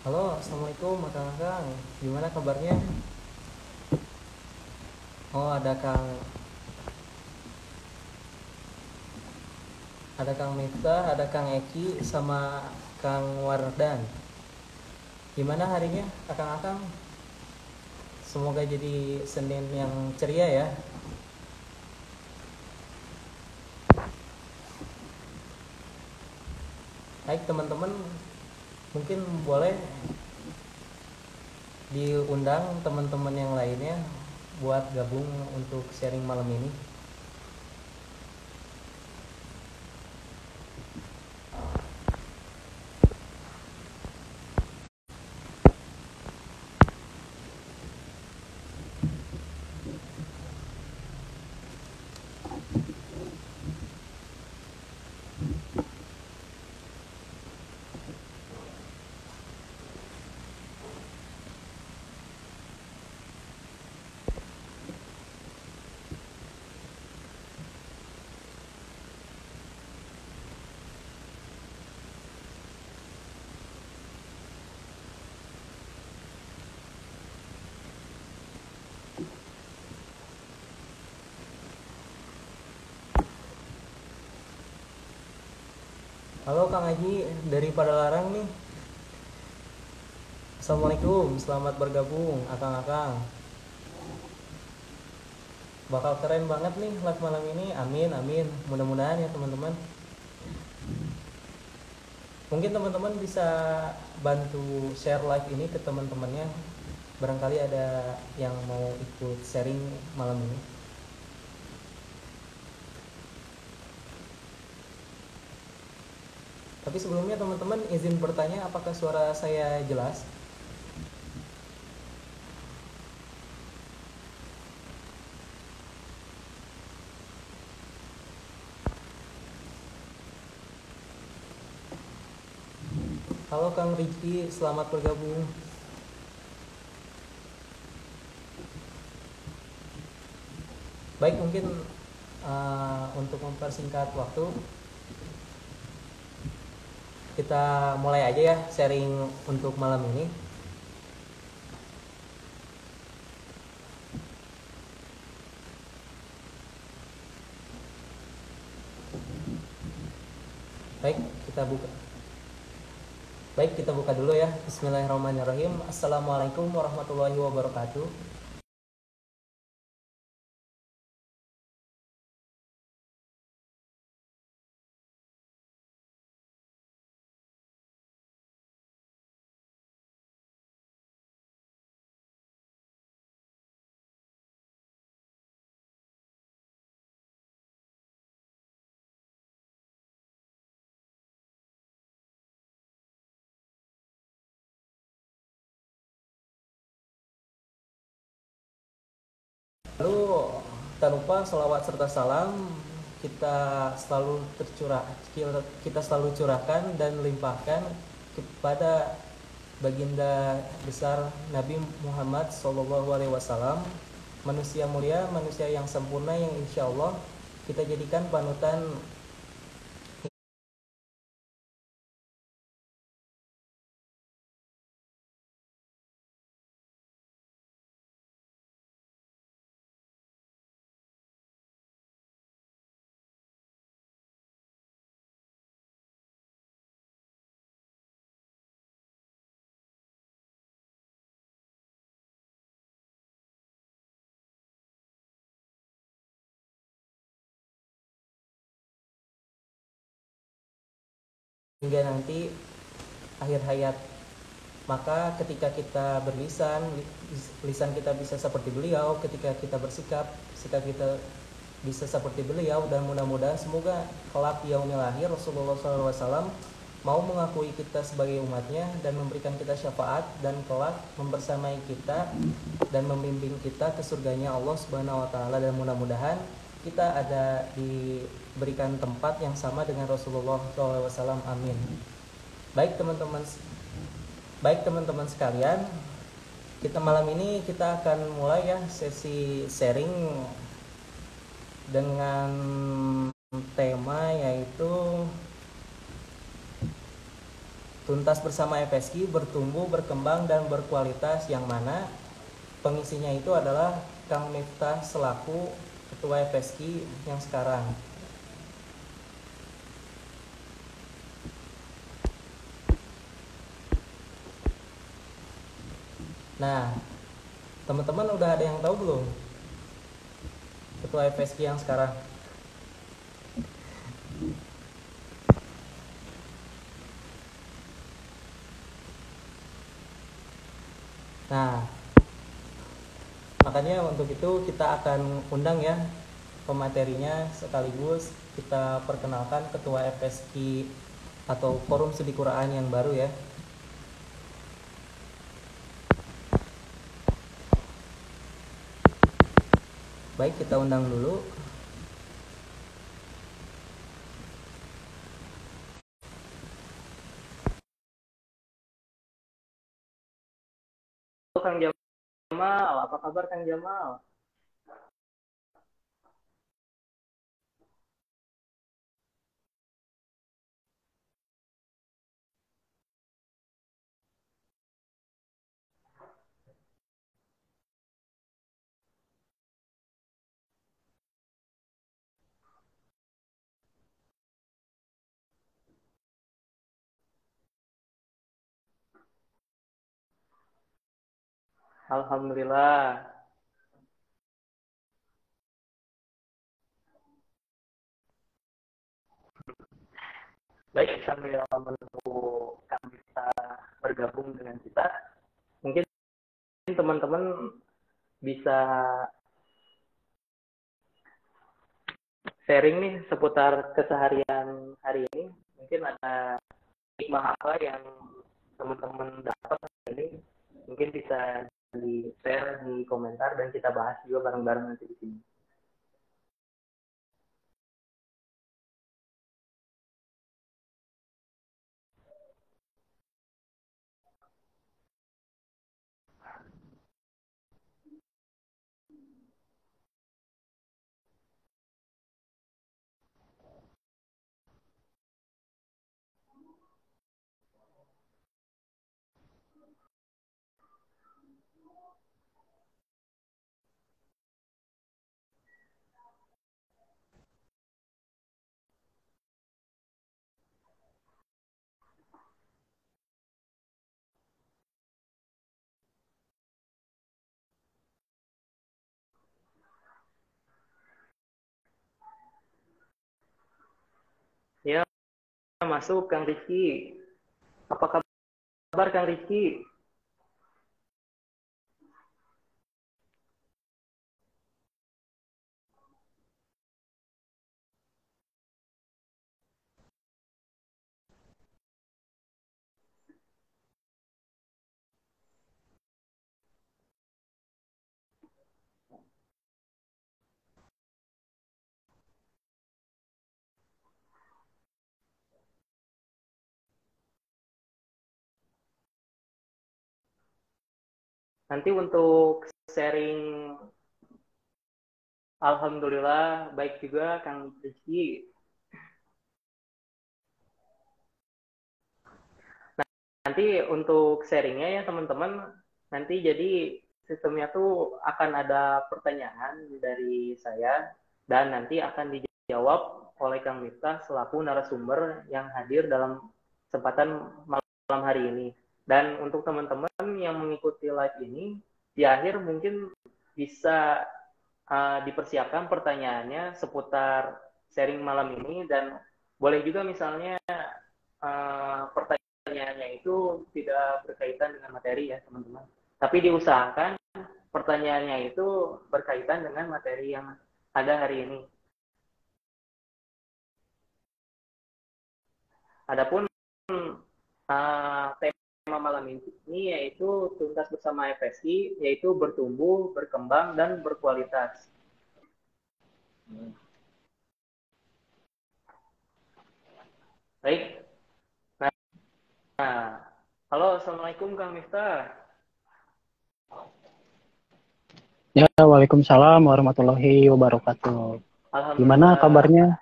Halo, assalamualaikum akang-akang. Gimana kabarnya? Oh, ada Kang Miftah, ada Kang Eki, sama Kang Wardan. Gimana harinya, akang-akang? Semoga jadi Senin yang ceria ya. Baik teman-teman, mungkin boleh diundang teman-teman yang lainnya buat gabung untuk sharing malam ini. Halo Kang Haji, dari Padalarang nih. Assalamualaikum, selamat bergabung akang-akang. Bakal keren banget nih live malam ini. Amin, amin. Mudah-mudahan ya teman-teman. Mungkin teman-teman bisa bantu share live ini ke teman-temannya. Barangkali ada yang mau ikut sharing malam ini. Tapi sebelumnya teman-teman izin bertanya, apakah suara saya jelas? Halo Kang Riki, selamat bergabung. Baik, mungkin untuk mempersingkat waktu, kita mulai aja ya sharing untuk malam ini. Baik, kita buka dulu ya. Bismillahirrahmanirrahim. Assalamualaikum warahmatullahi wabarakatuh. Lalu tak lupa selawat serta salam kita kita selalu curahkan dan limpahkan kepada baginda besar Nabi Muhammad SAW, manusia mulia, manusia yang sempurna, yang insya Allah kita jadikan panutan. Hingga nanti akhir hayat. Maka ketika kita berlisan, lisan kita bisa seperti beliau. Ketika kita bersikap, sikap kita bisa seperti beliau. Dan mudah-mudahan semoga kelak yaumil akhir Rasulullah SAW mau mengakui kita sebagai umatnya dan memberikan kita syafaat, dan kelak membersamai kita dan membimbing kita ke surganya Allah Subhanahu wa taala. Dan mudah-mudahan kita ada diberikan tempat yang sama dengan Rasulullah SAW. Amin. Baik teman-teman sekalian, malam ini kita akan mulai ya sesi sharing dengan tema yaitu Tuntas Bersama FSK bertumbuh, berkembang, dan berkualitas, yang mana pengisinya itu adalah Kang Miftah selaku Ketua FSK yang sekarang. Nah, teman-teman udah ada yang tahu belum Ketua FSK yang sekarang? Nah, makanya untuk itu kita akan undang ya pematerinya, sekaligus kita perkenalkan Ketua FSK atau Forum Studi Quran yang baru ya. Baik, kita undang dulu. Kang Jamal, apa kabar Kang Jamal? Alhamdulillah. Baik, sambil menunggu Kang bisa bergabung dengan kita, mungkin teman-teman bisa sharing nih seputar keseharian hari ini. Mungkin ada hikmah apa yang teman-teman dapat hari ini, mungkin bisa di share di komentar dan kita bahas juga bareng-bareng nanti di sini. Ya, masuk Kang Rizky. Apa kabar Kang Rizky? Nanti untuk sharing, alhamdulillah baik juga Kang Rizky. Nanti untuk sharingnya ya teman-teman, nanti jadi sistemnya tuh akan ada pertanyaan dari saya dan nanti akan dijawab oleh Kang Miftah selaku narasumber yang hadir dalam kesempatan malam hari ini. Dan untuk teman-teman yang mengikuti live ini, di akhir mungkin bisa dipersiapkan pertanyaannya seputar sharing malam ini, dan boleh juga misalnya pertanyaannya itu tidak berkaitan dengan materi ya teman-teman. Tapi diusahakan pertanyaannya itu berkaitan dengan materi yang ada hari ini. Adapun tema malam ini yaitu Tuntas Bersama FSK, yaitu bertumbuh, berkembang, dan berkualitas. Baik. Nah, halo, assalamualaikum Kang Miftah. Ya, waalaikumsalam warahmatullahi wabarakatuh. Gimana kabarnya,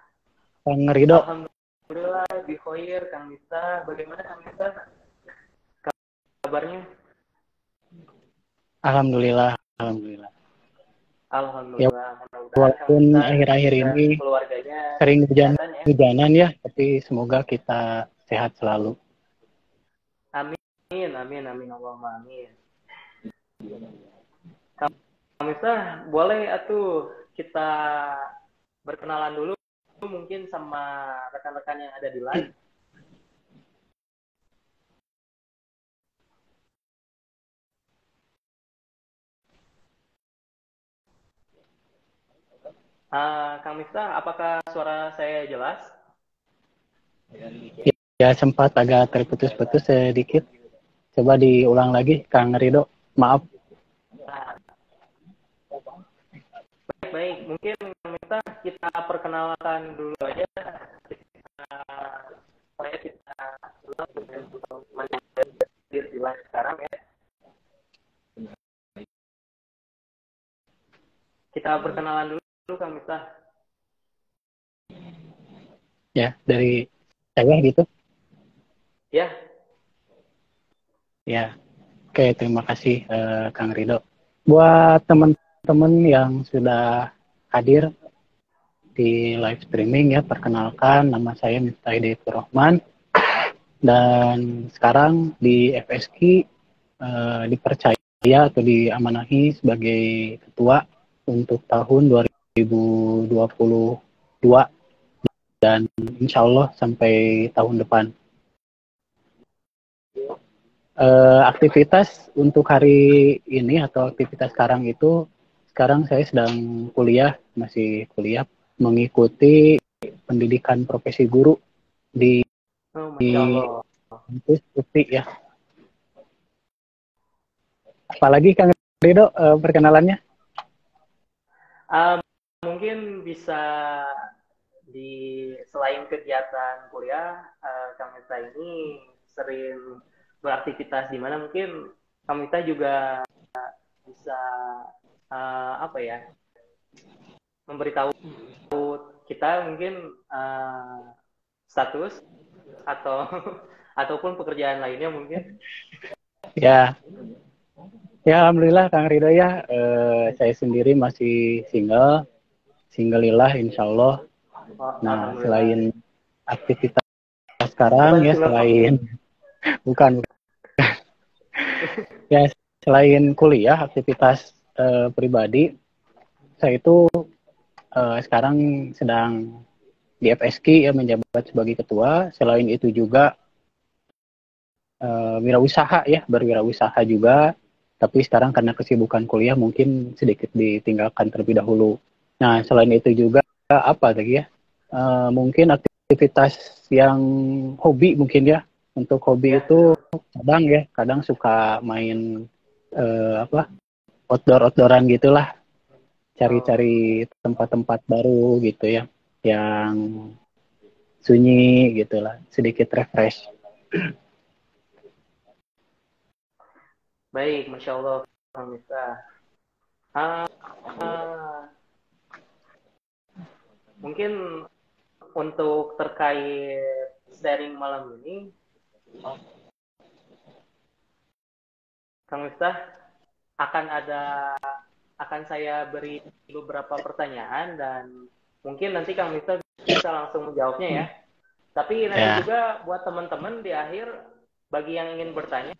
Kang Ridho? Alhamdulillah, bikhoir Kang Miftah. Bagaimana Kang Miftah? kabarnya? Alhamdulillah, alhamdulillah. Ya, Alhamdulillah, mudah-mudahan Kang walaupun Miftah akhir-akhir dan ini keluarganya sering kesehatan ya. hujanan ya, tapi semoga kita sehat selalu. Amin, amin, amin, Allahumma amin. Kang Miftah, boleh atuh kita berkenalan dulu mungkin sama rekan-rekan yang ada di live. Kang Miftah, apakah suara saya jelas? Ya, sempat agak terputus-putus sedikit. Coba diulang lagi, Kang Rido. Maaf. Baik, mungkin Kang Miftah kita perkenalkan dulu aja. Supaya kita hadir di live sekarang ya. Kita perkenalan dulu Kang Miftah. Ya, dari saya gitu. Ya. Ya, oke, terima kasih Kang Rido. Buat teman-teman yang sudah hadir di live streaming ya, perkenalkan nama saya Miftah Hidayatullah Rahman dan sekarang di FSQ dipercaya atau diamanahi sebagai ketua untuk tahun 2022 dan insya Allah sampai tahun depan. Aktivitas untuk hari ini atau aktivitas sekarang saya sedang masih kuliah mengikuti pendidikan profesi guru di kampus UPI ya. Apalagi Kang Rido perkenalannya? Mungkin bisa selain kegiatan kuliah, Kang Miftah ini sering beraktivitas di mana mungkin Kang Miftah juga bisa memberitahu kita mungkin status ataupun pekerjaan lainnya mungkin. Ya, alhamdulillah Kang Rido ya, saya sendiri masih singlelillah insya Allah. Nah, selain aktivitas sekarang ya, bukan ya, selain kuliah, aktivitas pribadi, saya itu sekarang sedang di FSQ ya, menjabat sebagai ketua. Selain itu juga berwirausaha juga. Tapi sekarang karena kesibukan kuliah mungkin sedikit ditinggalkan terlebih dahulu. Nah, selain itu juga apa lagi ya? Mungkin aktivitas yang hobi mungkin ya. Untuk hobi itu kadang suka main outdooran gitulah. Cari-cari tempat-tempat baru gitu ya. Yang sunyi gitulah, sedikit refresh. Baik, Masya Allah, Kang Miftah. Mungkin untuk terkait sharing malam ini, Kang Miftah akan saya beri beberapa pertanyaan dan mungkin nanti Kang Miftah bisa langsung menjawabnya ya. Tapi nanti juga buat teman-teman di akhir, bagi yang ingin bertanya,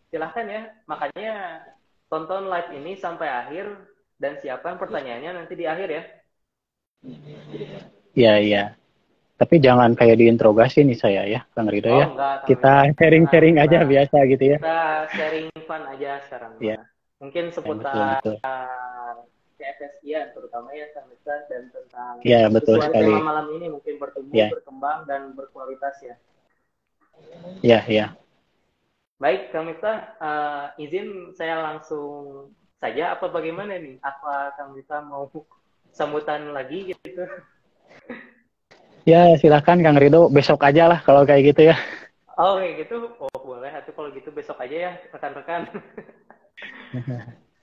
silahkan ya. Makanya tonton live ini sampai akhir dan siapkan pertanyaannya nanti di akhir ya. Iya. Tapi jangan kayak diinterogasi nih saya ya, Kang Rido ya. Enggak, kita sharing-sharing aja biasa gitu ya. Kita sharing fun aja sekarang. Ya. Mungkin seputar KFSI terutama ya Kang Miftah dan tentang betul sekali. Tema malam ini mungkin bertumbuh, berkembang dan berkualitas ya. Iya. Baik, Kang Miftah, izin saya langsung saja apa bagaimana nih? Apa Kang Miftah mau sambutan lagi gitu? Ya, silakan Kang Rido, besok aja lah kalau kayak gitu ya. Oh, kayak gitu? Oh, boleh. Atau kalau gitu besok aja ya, rekan-rekan.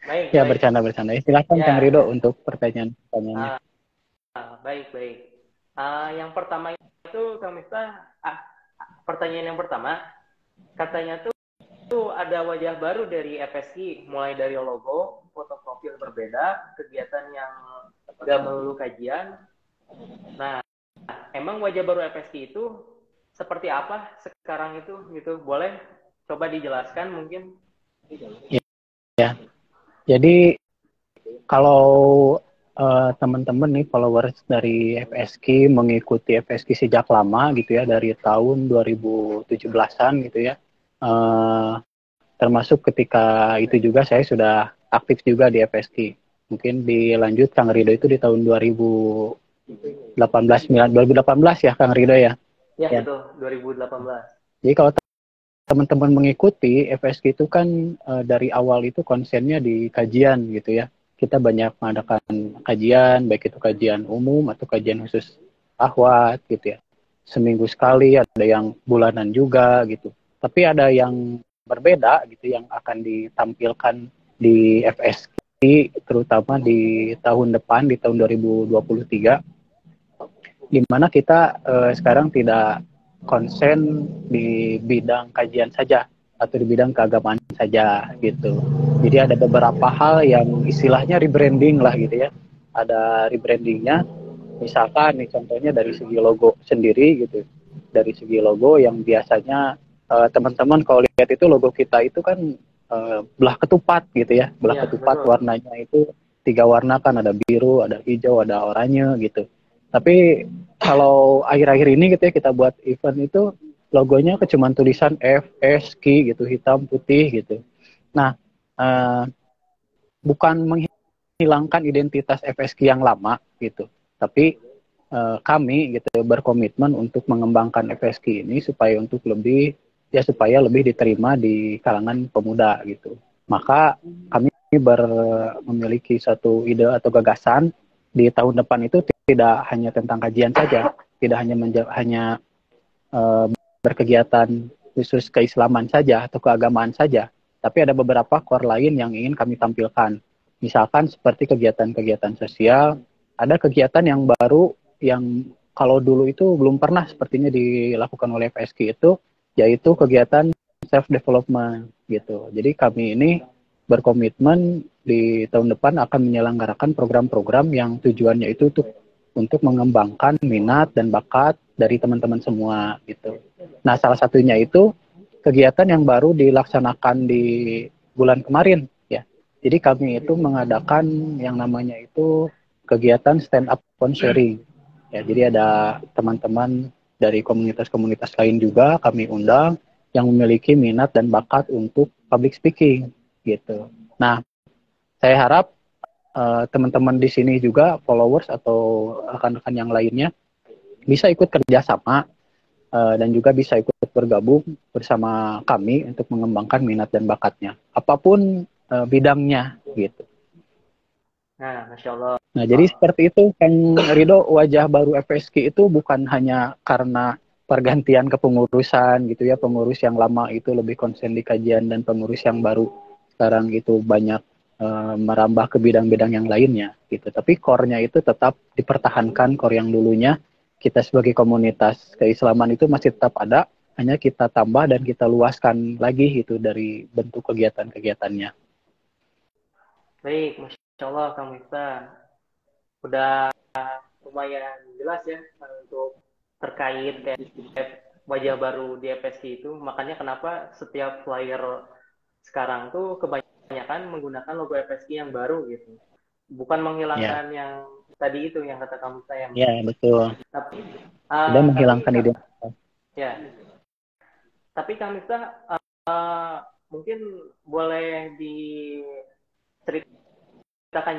Baik. Bercanda. Silakan Kang Rido untuk pertanyaannya. Baik. Yang pertama itu Kang Miftah, pertanyaan yang pertama, katanya tuh ada wajah baru dari FSK, mulai dari logo, foto profil berbeda, kegiatan yang nggak melulu kajian. Nah, emang wajah baru FSK itu seperti apa sekarang itu gitu? Boleh coba dijelaskan mungkin? Ya, jadi kalau teman-teman nih followers dari FSK mengikuti FSK sejak lama gitu ya, dari tahun 2017-an gitu ya. Termasuk ketika itu juga saya sudah aktif juga di FSK. Mungkin dilanjut Kang Rido itu di tahun 2018 ya Kang Rido ya. Ya. Betul, 2018. Jadi kalau teman-teman mengikuti FSK itu kan dari awal itu konsennya di kajian gitu ya. Kita banyak mengadakan kajian, baik itu kajian umum atau kajian khusus akhwat gitu ya. Seminggu sekali, ada yang bulanan juga gitu. Tapi ada yang berbeda gitu yang akan ditampilkan di FSK, terutama di tahun depan, di tahun 2023, di mana kita sekarang tidak konsen di bidang kajian saja atau di bidang keagamaan saja gitu. Jadi ada beberapa hal yang istilahnya rebranding lah gitu ya. Ada rebrandingnya, misalkan nih contohnya dari segi logo sendiri gitu. Dari segi logo yang biasanya teman-teman kalau lihat itu logo kita itu kan belah ketupat gitu ya. Belah ketupat betul. Warnanya itu 3 warna kan, ada biru, ada hijau, ada oranye gitu. Tapi kalau akhir-akhir ini gitu ya kita buat event itu logonya cuma tulisan FSK gitu, hitam putih gitu. Nah, bukan menghilangkan identitas FSK yang lama gitu, tapi kami gitu berkomitmen untuk mengembangkan FSK ini supaya lebih diterima di kalangan pemuda gitu. Maka kami memiliki satu ide atau gagasan di tahun depan itu tidak hanya tentang kajian saja, tidak hanya berkegiatan khusus keislaman saja atau keagamaan saja, tapi ada beberapa core lain yang ingin kami tampilkan. Misalkan seperti kegiatan-kegiatan sosial, ada kegiatan yang baru yang kalau dulu itu belum pernah sepertinya dilakukan oleh FSK itu, yaitu kegiatan self-development gitu. Jadi kami ini berkomitmen di tahun depan akan menyelenggarakan program-program yang tujuannya itu untuk mengembangkan minat dan bakat dari teman-teman semua gitu. Nah, salah satunya itu kegiatan yang baru dilaksanakan di bulan kemarin ya. Jadi kami itu mengadakan yang namanya itu kegiatan stand up phone sharing. Ya, jadi ada teman-teman dari komunitas-komunitas lain juga kami undang yang memiliki minat dan bakat untuk public speaking gitu. Nah, saya harap teman-teman di sini juga followers atau rekan-rekan yang lainnya bisa ikut kerjasama dan juga bisa ikut bergabung bersama kami untuk mengembangkan minat dan bakatnya apapun bidangnya gitu. Nah, Masya Allah. Nah, jadi seperti itu Kang Rido, wajah baru FSK itu bukan hanya karena pergantian kepengurusan gitu ya, pengurus yang lama itu lebih konsen di kajian dan pengurus yang baru sekarang itu banyak merambah ke bidang-bidang yang lainnya gitu. Tapi core-nya itu tetap dipertahankan, core yang dulunya kita sebagai komunitas keislaman itu masih tetap ada, hanya kita tambah dan kita luaskan lagi gitu dari bentuk kegiatan-kegiatannya. Baik, Masya Allah Kang Miftah. Udah lumayan jelas ya untuk terkait wajah baru di FSK itu. Makanya kenapa setiap flyer sekarang tuh kebanyakan menggunakan logo FSK yang baru gitu. Bukan menghilangkan yang tadi itu yang kata kamu saya. Ya, betul. Tapi sudah menghilangkan identitas. Ya. Tapi Kang Miftah mungkin boleh diceritakan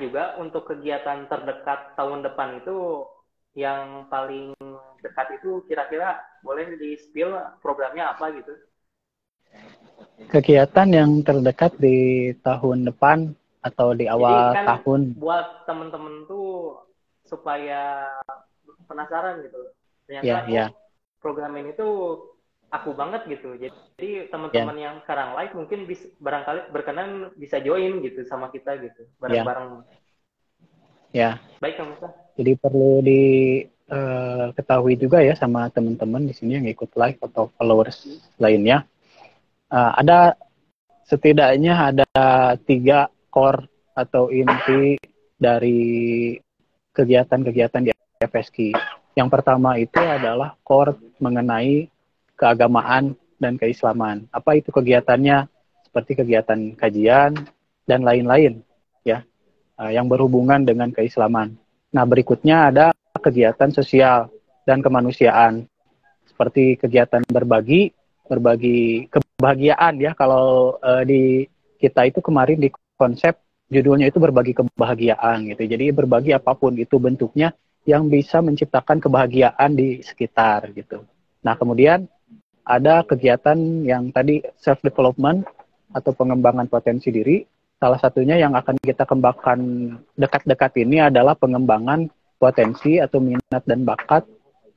juga untuk kegiatan terdekat tahun depan itu yang paling dekat itu kira-kira boleh di-spill programnya apa gitu? Kegiatan yang terdekat di tahun depan atau di awal kan tahun. Buat teman-teman tuh supaya penasaran gitu. Ternyata program ini tuh aku banget gitu. Jadi teman-teman yang sekarang live mungkin barangkali berkenan bisa join gitu sama kita gitu bareng-bareng. Ya. Baik Kang Musa. Jadi perlu diketahui juga ya sama teman-teman di sini yang ikut live atau followers lainnya. Ada setidaknya ada 3 core atau inti dari kegiatan-kegiatan di FSK. Yang pertama itu adalah core mengenai keagamaan dan keislaman. Apa itu kegiatannya? Seperti kegiatan kajian dan lain-lain, ya, yang berhubungan dengan keislaman. Nah, berikutnya ada kegiatan sosial dan kemanusiaan, seperti kegiatan berbagi kebahagiaan, ya. Kalau di kita itu kemarin di konsep judulnya itu berbagi kebahagiaan gitu. Jadi berbagi apapun itu bentuknya yang bisa menciptakan kebahagiaan di sekitar gitu. Nah, kemudian ada kegiatan yang tadi self development atau pengembangan potensi diri. Salah satunya yang akan kita kembangkan dekat-dekat ini adalah pengembangan potensi atau minat dan bakat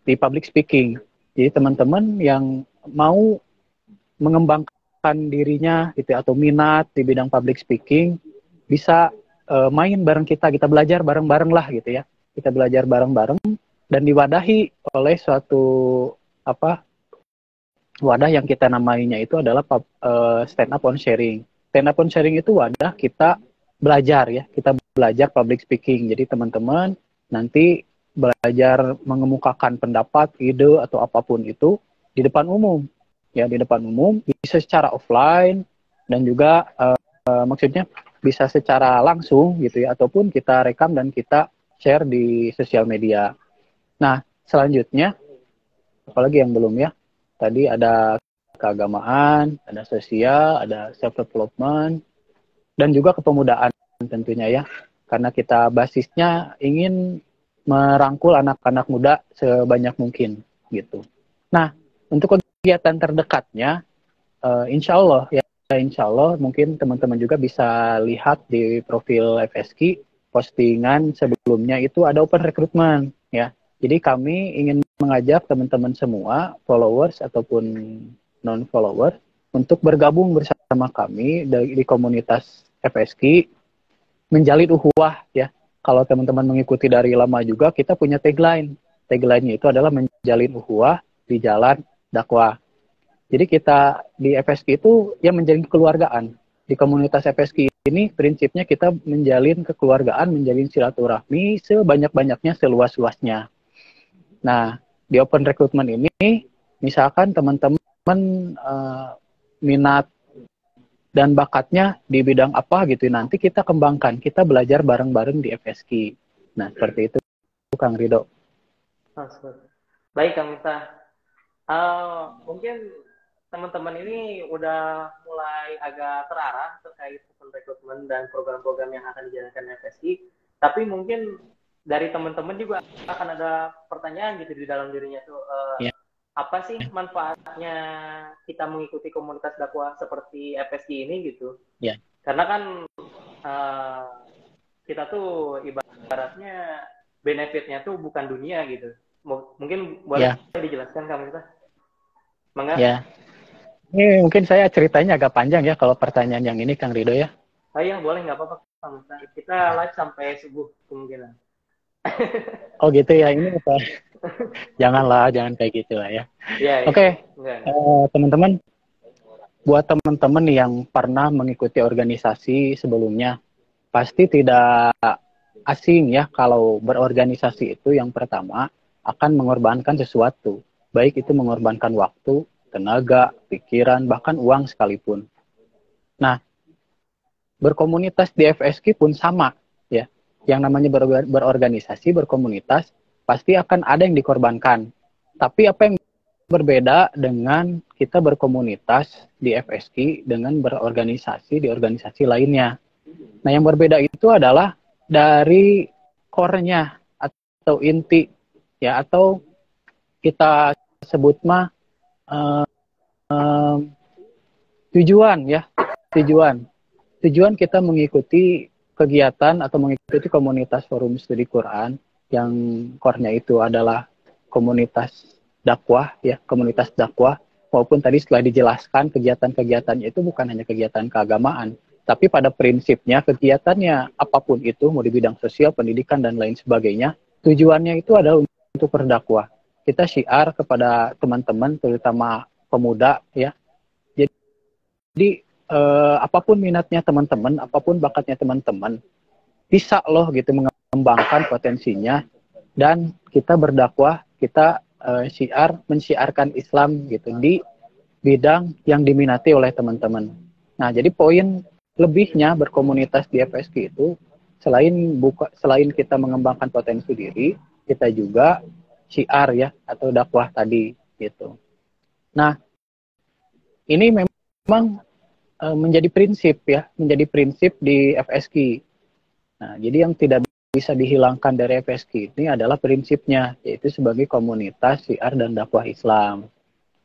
di public speaking. Jadi teman-teman yang mau mengembangkan dirinya gitu atau minat di bidang public speaking bisa main bareng kita belajar bareng-bareng lah gitu ya. Kita belajar bareng-bareng dan diwadahi oleh suatu wadah yang kita namainya itu adalah stand up on sharing. Stand up on sharing itu wadah kita belajar ya, kita belajar public speaking. Jadi teman-teman nanti belajar mengemukakan pendapat, ide atau apapun itu di depan umum. Ya, di depan umum bisa secara offline dan juga maksudnya bisa secara langsung gitu ya, ataupun kita rekam dan kita share di sosial media. Nah, selanjutnya apalagi yang belum ya? Tadi ada keagamaan, ada sosial, ada self-development, dan juga kepemudaan tentunya ya. Karena kita basisnya ingin merangkul anak-anak muda sebanyak mungkin gitu. Nah, untuk kegiatan terdekatnya, insya Allah mungkin teman-teman juga bisa lihat di profil FSK, postingan sebelumnya itu ada open recruitment ya. Jadi kami ingin mengajak teman-teman semua, followers ataupun non-followers, untuk bergabung bersama kami di komunitas FSK, menjalin ukhuwah ya. Kalau teman-teman mengikuti dari lama juga, kita punya tagline. Tagline-nya itu adalah menjalin ukhuwah di jalan dakwah. Jadi kita di FSK itu ya menjalin kekeluargaan. Di komunitas FSK ini prinsipnya kita menjalin kekeluargaan, menjalin silaturahmi sebanyak-banyaknya, seluas-luasnya. Nah, di open recruitment ini, misalkan teman-teman minat dan bakatnya di bidang apa gitu, nanti kita kembangkan, kita belajar bareng-bareng di FSK. Nah, seperti itu, Kang Rido. Baik, Kang Miftah. Mungkin teman-teman ini udah mulai agak terarah terkait open recruitment dan program-program yang akan dijalankan FSK, tapi mungkin dari teman-teman juga akan ada pertanyaan gitu di dalam dirinya tuh, apa sih manfaatnya kita mengikuti komunitas dakwah seperti FSK ini gitu? Karena kan kita tuh ibaratnya benefitnya tuh bukan dunia gitu. Mungkin boleh dijelaskan Kang Miftah? Mangga. Ini mungkin saya ceritanya agak panjang ya kalau pertanyaan yang ini Kang Rido ya. Iya, boleh, nggak apa-apa Kang Miftah. Kita live sampai subuh kemungkinan. Oh gitu ya, ini apa? Jangan kayak gitu lah ya. Oke. Teman-teman, buat teman-teman yang pernah mengikuti organisasi sebelumnya, pasti tidak asing ya kalau berorganisasi itu yang pertama akan mengorbankan sesuatu, baik itu mengorbankan waktu, tenaga, pikiran, bahkan uang sekalipun. Nah, berkomunitas di FSK pun sama ya. Yang namanya berorganisasi, berkomunitas, pasti akan ada yang dikorbankan. Tapi apa yang berbeda dengan kita berkomunitas di FSK dengan berorganisasi di organisasi lainnya? Nah, yang berbeda itu adalah dari core-nya atau inti ya, atau kita sebut tujuan ya, tujuan kita mengikuti kegiatan atau mengikuti komunitas forum studi Quran yang core-nya itu adalah komunitas dakwah ya, komunitas dakwah, maupun tadi setelah dijelaskan kegiatan-kegiatannya itu bukan hanya kegiatan keagamaan, tapi pada prinsipnya kegiatannya apapun itu, mau di bidang sosial, pendidikan dan lain sebagainya, tujuannya itu adalah untuk berdakwah. Kita syiar kepada teman-teman terutama pemuda ya. Jadi apapun minatnya teman-teman, apapun bakatnya teman-teman, bisa loh gitu mengembangkan potensinya, dan kita berdakwah, kita mensiarkan Islam gitu di bidang yang diminati oleh teman-teman. Nah, jadi poin lebihnya berkomunitas di FSK itu selain kita mengembangkan potensi diri, kita juga syiar ya atau dakwah tadi gitu. Nah, ini memang menjadi prinsip di FSK. Nah, jadi yang tidak bisa dihilangkan dari FSK ini adalah prinsipnya, yaitu sebagai komunitas syiar dan dakwah Islam.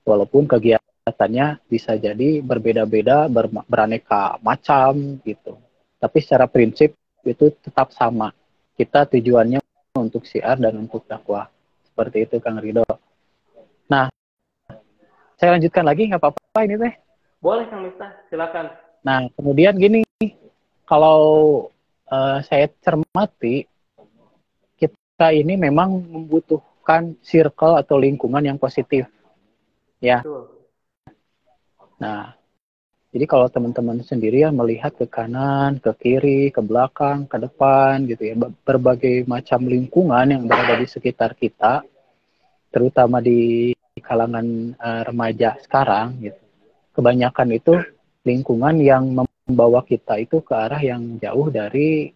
Walaupun kegiatannya bisa jadi berbeda-beda, beraneka macam gitu. Tapi secara prinsip itu tetap sama. Kita tujuannya untuk syiar dan untuk dakwah. Seperti itu, Kang Ridho. Nah, saya lanjutkan lagi, nggak apa-apa ini teh? Boleh, Kang Miftah, silakan. Nah, kemudian gini, kalau saya cermati, kita ini memang membutuhkan circle atau lingkungan yang positif. Ya. Betul. Nah, jadi kalau teman-teman sendiri ya melihat ke kanan, ke kiri, ke belakang, ke depan gitu ya, berbagai macam lingkungan yang berada di sekitar kita, terutama di kalangan remaja sekarang gitu. Kebanyakan itu lingkungan yang membawa kita itu ke arah yang jauh dari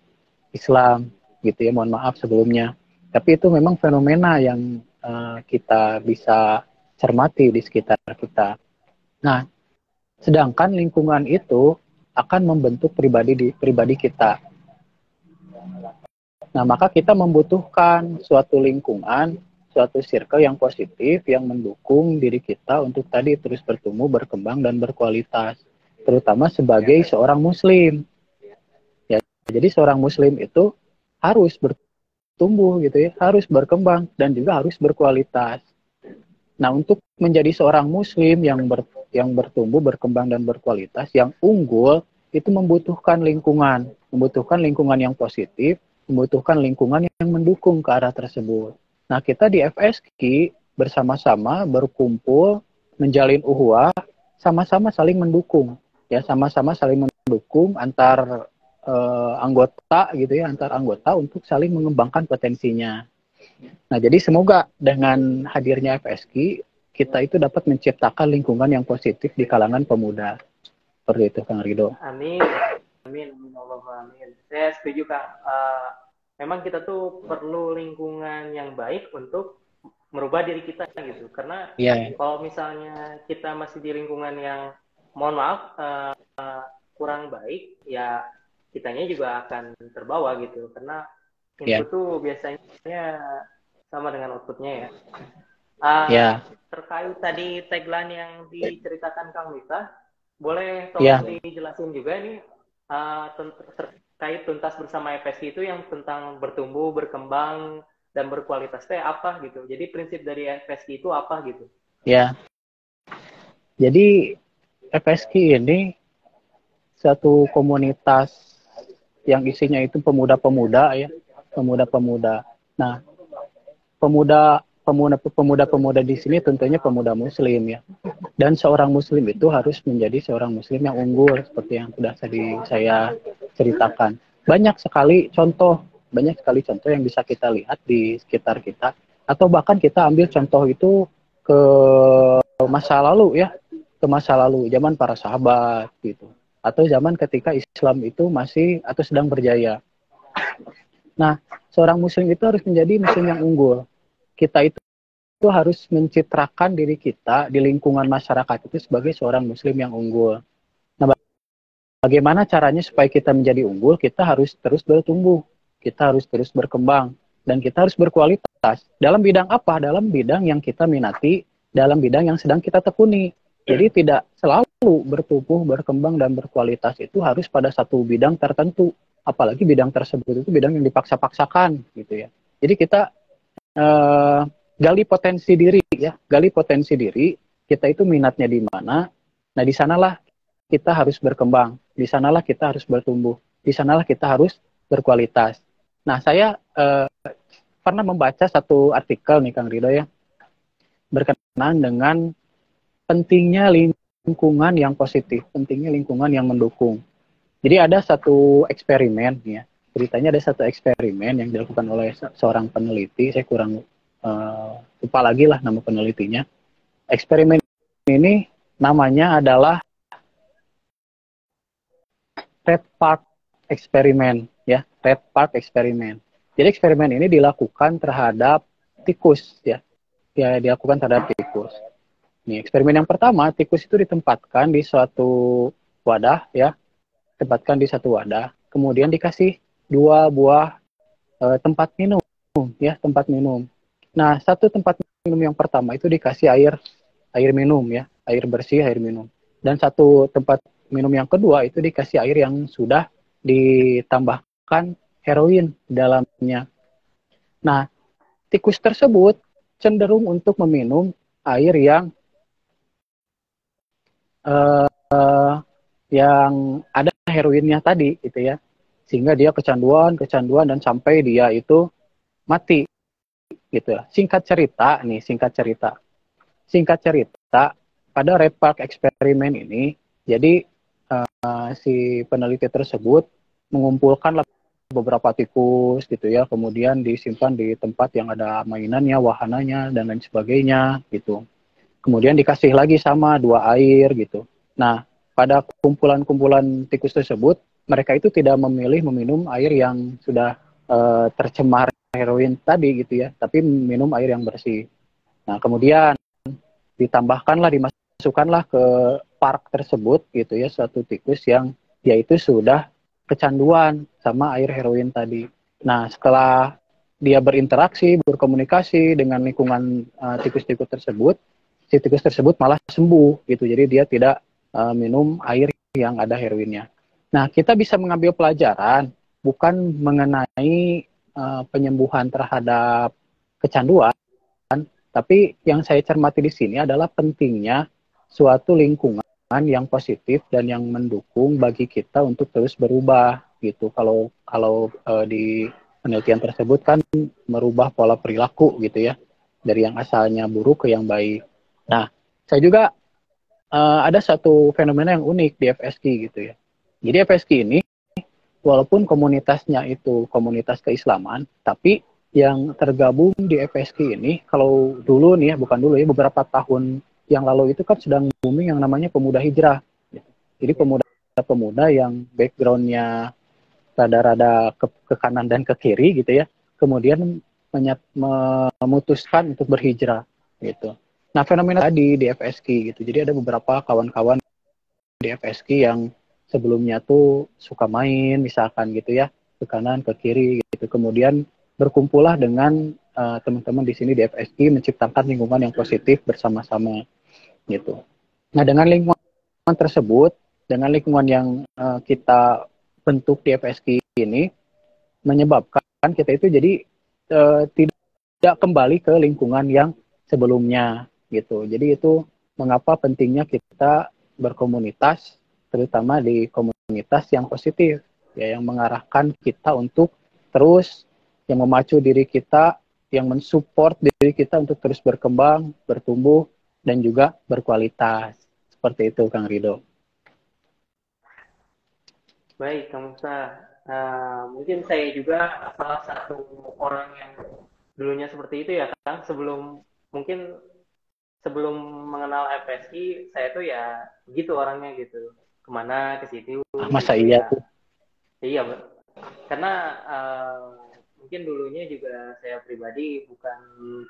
Islam gitu ya, mohon maaf sebelumnya. Tapi itu memang fenomena yang kita bisa cermati di sekitar kita. Nah, sedangkan lingkungan itu akan membentuk pribadi kita. Nah, maka kita membutuhkan suatu lingkungan, suatu circle yang positif, yang mendukung diri kita untuk tadi terus bertumbuh, berkembang, dan berkualitas. Terutama sebagai seorang muslim. Ya, jadi seorang muslim itu harus bertumbuh gitu ya, harus berkembang, dan juga harus berkualitas. Nah, untuk menjadi seorang muslim yang bertumbuh, berkembang, dan berkualitas, yang unggul, itu membutuhkan lingkungan yang positif, membutuhkan lingkungan yang mendukung ke arah tersebut. Nah, kita di FSK bersama-sama berkumpul, menjalin ukhuwah, sama-sama saling mendukung. Ya, sama-sama saling mendukung antar anggota gitu ya, antar anggota untuk saling mengembangkan potensinya. Nah, jadi semoga dengan hadirnya FSK, kita itu dapat menciptakan lingkungan yang positif di kalangan pemuda. Seperti itu, Kang Ridho. Amin. Amin. Amin. Saya setuju, Kang. Memang kita tuh perlu lingkungan yang baik untuk merubah diri kita gitu. Karena kalau misalnya kita masih di lingkungan yang, mohon maaf, kurang baik, ya kitanya juga akan terbawa gitu. Karena input tuh biasanya sama dengan outputnya ya. Terkait tadi tagline yang diceritakan Kang Miftah, boleh tolong dijelasin juga ini terkait tuntas bersama FSK itu yang tentang bertumbuh, berkembang, dan berkualitas teh apa gitu. Jadi prinsip dari FSK itu apa gitu? Ya. Jadi FSK ini satu komunitas yang isinya itu pemuda-pemuda ya, pemuda-pemuda. Nah, pemuda di sini tentunya pemuda muslim ya. Dan seorang muslim itu harus menjadi seorang muslim yang unggul seperti yang sudah tadi saya ceritakan. Banyak sekali contoh yang bisa kita lihat di sekitar kita, atau bahkan kita ambil contoh itu ke masa lalu ya, ke masa lalu zaman para sahabat gitu, atau zaman ketika Islam itu masih atau sedang berjaya. Nah, seorang muslim itu harus menjadi muslim yang unggul. Kita itu harus mencitrakan diri kita di lingkungan masyarakat itu sebagai seorang muslim yang unggul. Nah, bagaimana caranya supaya kita menjadi unggul? Kita harus terus bertumbuh, kita harus terus berkembang, dan kita harus berkualitas. Dalam bidang apa? Dalam bidang yang kita minati, dalam bidang yang sedang kita tekuni. Jadi tidak selalu bertumbuh, berkembang, dan berkualitas itu harus pada satu bidang tertentu. Apalagi bidang tersebut itu bidang yang dipaksa-paksakan gitu ya. Jadi kita gali potensi diri, kita itu minatnya di mana. Nah, di sanalah kita harus berkembang, di sanalah kita harus bertumbuh, di sanalah kita harus berkualitas. Nah, saya pernah membaca satu artikel nih Kang Ridho ya, berkenaan dengan pentingnya lingkungan yang positif, pentingnya lingkungan yang mendukung. Jadi ada satu eksperimen ya, ceritanya ada satu eksperimen yang dilakukan oleh seorang peneliti, saya kurang lupa lagi lah nama penelitinya. Eksperimen ini namanya adalah Red Park Experiment ya, Red Park Experiment. Jadi eksperimen ini dilakukan terhadap tikus ya, dilakukan terhadap tikus. Nih, eksperimen yang pertama, tikus itu ditempatkan di suatu wadah ya, tempatkan di satu wadah, kemudian dikasih 2 buah tempat minum ya, tempat minum. Nah, satu tempat minum yang pertama itu dikasih air minum ya, air bersih, air minum. Dan satu tempat minum yang kedua itu dikasih air yang sudah ditambahkan heroin di dalamnya. Nah, tikus tersebut cenderung untuk meminum air yang ada heroinnya tadi gitu ya, sehingga dia kecanduan dan sampai dia itu mati gitu ya. Singkat cerita pada Red Park eksperimen ini, jadi si peneliti tersebut mengumpulkan beberapa tikus gitu ya, kemudian disimpan di tempat yang ada mainannya, wahananya dan lain sebagainya gitu. Kemudian dikasih lagi sama 2 air gitu. Nah, pada kumpulan-kumpulan tikus tersebut, mereka itu tidak memilih meminum air yang sudah tercemar heroin tadi gitu ya, tapi minum air yang bersih. Nah, kemudian dimasukkanlah ke park tersebut gitu ya, suatu tikus yang dia itu sudah kecanduan sama air heroin tadi. Nah, setelah dia berinteraksi, berkomunikasi dengan lingkungan tikus-tikus tersebut, si tikus tersebut malah sembuh gitu. Jadi dia tidak minum air yang ada heroinnya. Nah, kita bisa mengambil pelajaran bukan mengenai penyembuhan terhadap kecanduan, tapi yang saya cermati di sini adalah pentingnya suatu lingkungan yang positif dan yang mendukung bagi kita untuk terus berubah gitu. Kalau di penelitian tersebut kan merubah pola perilaku gitu ya, dari yang asalnya buruk ke yang baik. Nah, saya juga ada satu fenomena yang unik di FSQ gitu ya. Jadi FSQ ini walaupun komunitasnya itu komunitas keislaman, tapi yang tergabung di FSQ ini, kalau dulu nih ya, bukan dulu ya, beberapa tahun yang lalu itu kan sedang booming yang namanya pemuda hijrah. Jadi pemuda-pemuda yang backgroundnya rada-rada ke kanan dan ke kiri gitu ya, kemudian memutuskan untuk berhijrah gitu. Nah, fenomena tadi di FSQ gitu. Jadi ada beberapa kawan-kawan di FSQ yang sebelumnya tuh suka main misalkan gitu ya, ke kanan ke kiri gitu. Kemudian berkumpullah dengan teman-teman di sini di FSQ menciptakan lingkungan yang positif bersama-sama gitu. Nah, dengan lingkungan tersebut, dengan lingkungan yang kita bentuk di FSQ ini menyebabkan kita itu jadi tidak kembali ke lingkungan yang sebelumnya gitu. Jadi itu mengapa pentingnya kita berkomunitas, terutama di komunitas yang positif ya, yang mengarahkan kita untuk terus, yang memacu diri kita, yang mensupport diri kita untuk terus berkembang, bertumbuh, dan juga berkualitas. Seperti itu, Kang Rido. Baik, Kang Musa. Mungkin saya juga salah satu orang yang dulunya seperti itu ya, Kang. Sebelum mengenal FSI, saya tuh ya gitu orangnya gitu. Kemana, ke situ. Masa gitu, iya ya. tuh? Iya, karena mungkin dulunya juga saya pribadi bukan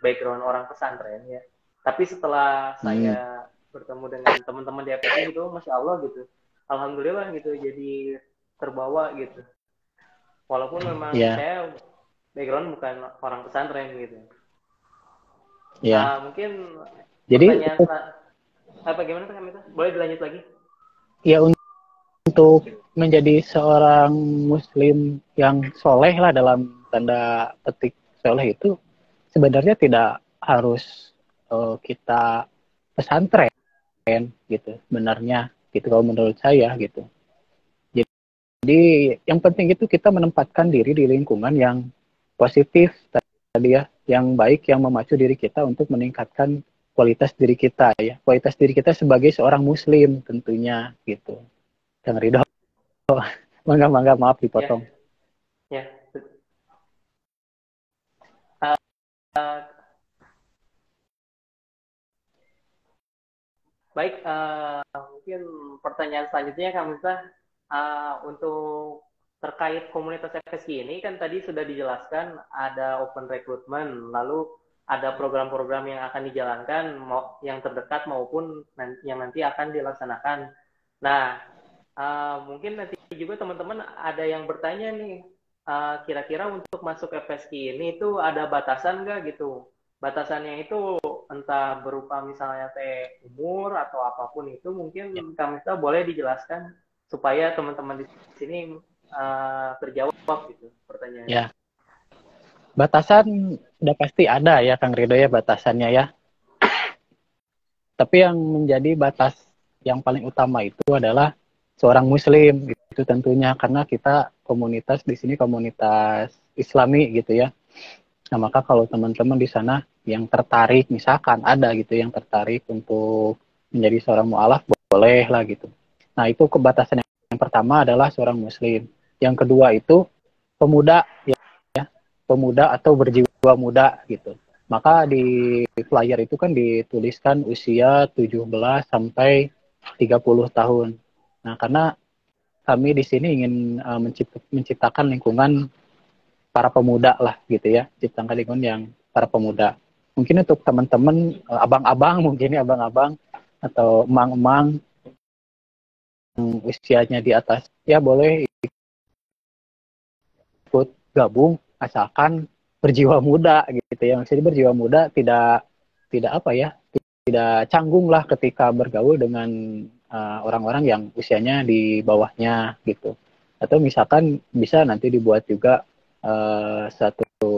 background orang pesantren ya. Tapi setelah saya bertemu dengan teman-teman di FSI gitu, Masya Allah gitu. Alhamdulillah gitu, jadi terbawa gitu. Walaupun memang saya background bukan orang pesantren gitu. Mungkin jadi apa gimana Kak Mita? Boleh dilanjut lagi? Ya, untuk menjadi seorang muslim yang soleh lah, dalam tanda petik soleh itu sebenarnya tidak harus kita pesantren gitu sebenarnya gitu, kalau menurut saya gitu. Jadi yang penting itu kita menempatkan diri di lingkungan yang positif tadi ya, yang baik, yang memacu diri kita untuk meningkatkan kualitas diri kita ya, kualitas diri kita sebagai seorang muslim tentunya gitu. Kang Ridho, mangga maaf dipotong. Ya. Uh, Baik, mungkin pertanyaan selanjutnya Kang Miftah, untuk terkait komunitas FSG ini kan tadi sudah dijelaskan ada open recruitment, lalu ada program-program yang akan dijalankan, yang terdekat maupun yang nanti akan dilaksanakan. Nah, mungkin nanti juga teman-teman ada yang bertanya nih, kira-kira untuk masuk FSG ini itu ada batasan nggak gitu? Batasannya itu entah berupa misalnya umur atau apapun itu, mungkin Kang Miftah boleh dijelaskan supaya teman-teman di sini terjawab gitu pertanyaannya. Ya. Batasan udah pasti ada ya Kang Ridho ya, batasannya ya. Tapi yang menjadi batas yang paling utama itu adalah seorang muslim gitu tentunya, karena kita komunitas di sini komunitas Islami gitu ya. Nah, maka kalau teman-teman di sana yang tertarik, misalkan ada gitu yang tertarik untuk menjadi seorang mu'alaf, boleh lah gitu. Nah, itu kebatasan yang pertama adalah seorang muslim. Yang kedua itu pemuda ya, pemuda atau berjiwa muda gitu. Maka di flyer itu kan dituliskan usia 17 sampai 30 tahun. Nah, karena kami di sini ingin menciptakan lingkungan para pemuda lah gitu ya, ciptakan lingkungan yang para pemuda. Mungkin untuk teman-teman abang-abang, mungkin ya abang-abang atau emang-emang usianya di atas ya boleh ikut gabung asalkan berjiwa muda gitu ya. Maksudnya berjiwa muda tidak apa ya, tidak canggung lah ketika bergaul dengan orang-orang yang usianya di bawahnya gitu. Atau misalkan bisa nanti dibuat juga satu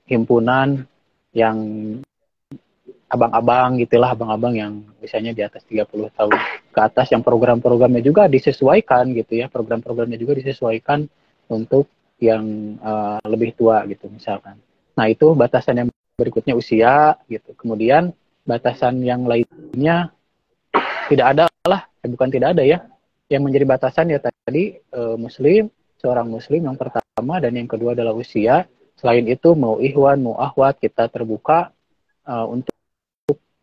himpunan yang abang-abang gitulah, abang-abang yang misalnya di atas 30 tahun ke atas, yang program-programnya juga disesuaikan gitu ya, program-programnya juga disesuaikan untuk yang lebih tua gitu misalkan. Nah, itu batasan yang berikutnya usia gitu. Kemudian batasan yang lainnya tidak ada lah, bukan tidak ada ya. Yang menjadi batasan ya tadi muslim, seorang muslim yang pertama, dan yang kedua adalah usia. Selain itu mau ikhwan, mau akhwat, kita terbuka untuk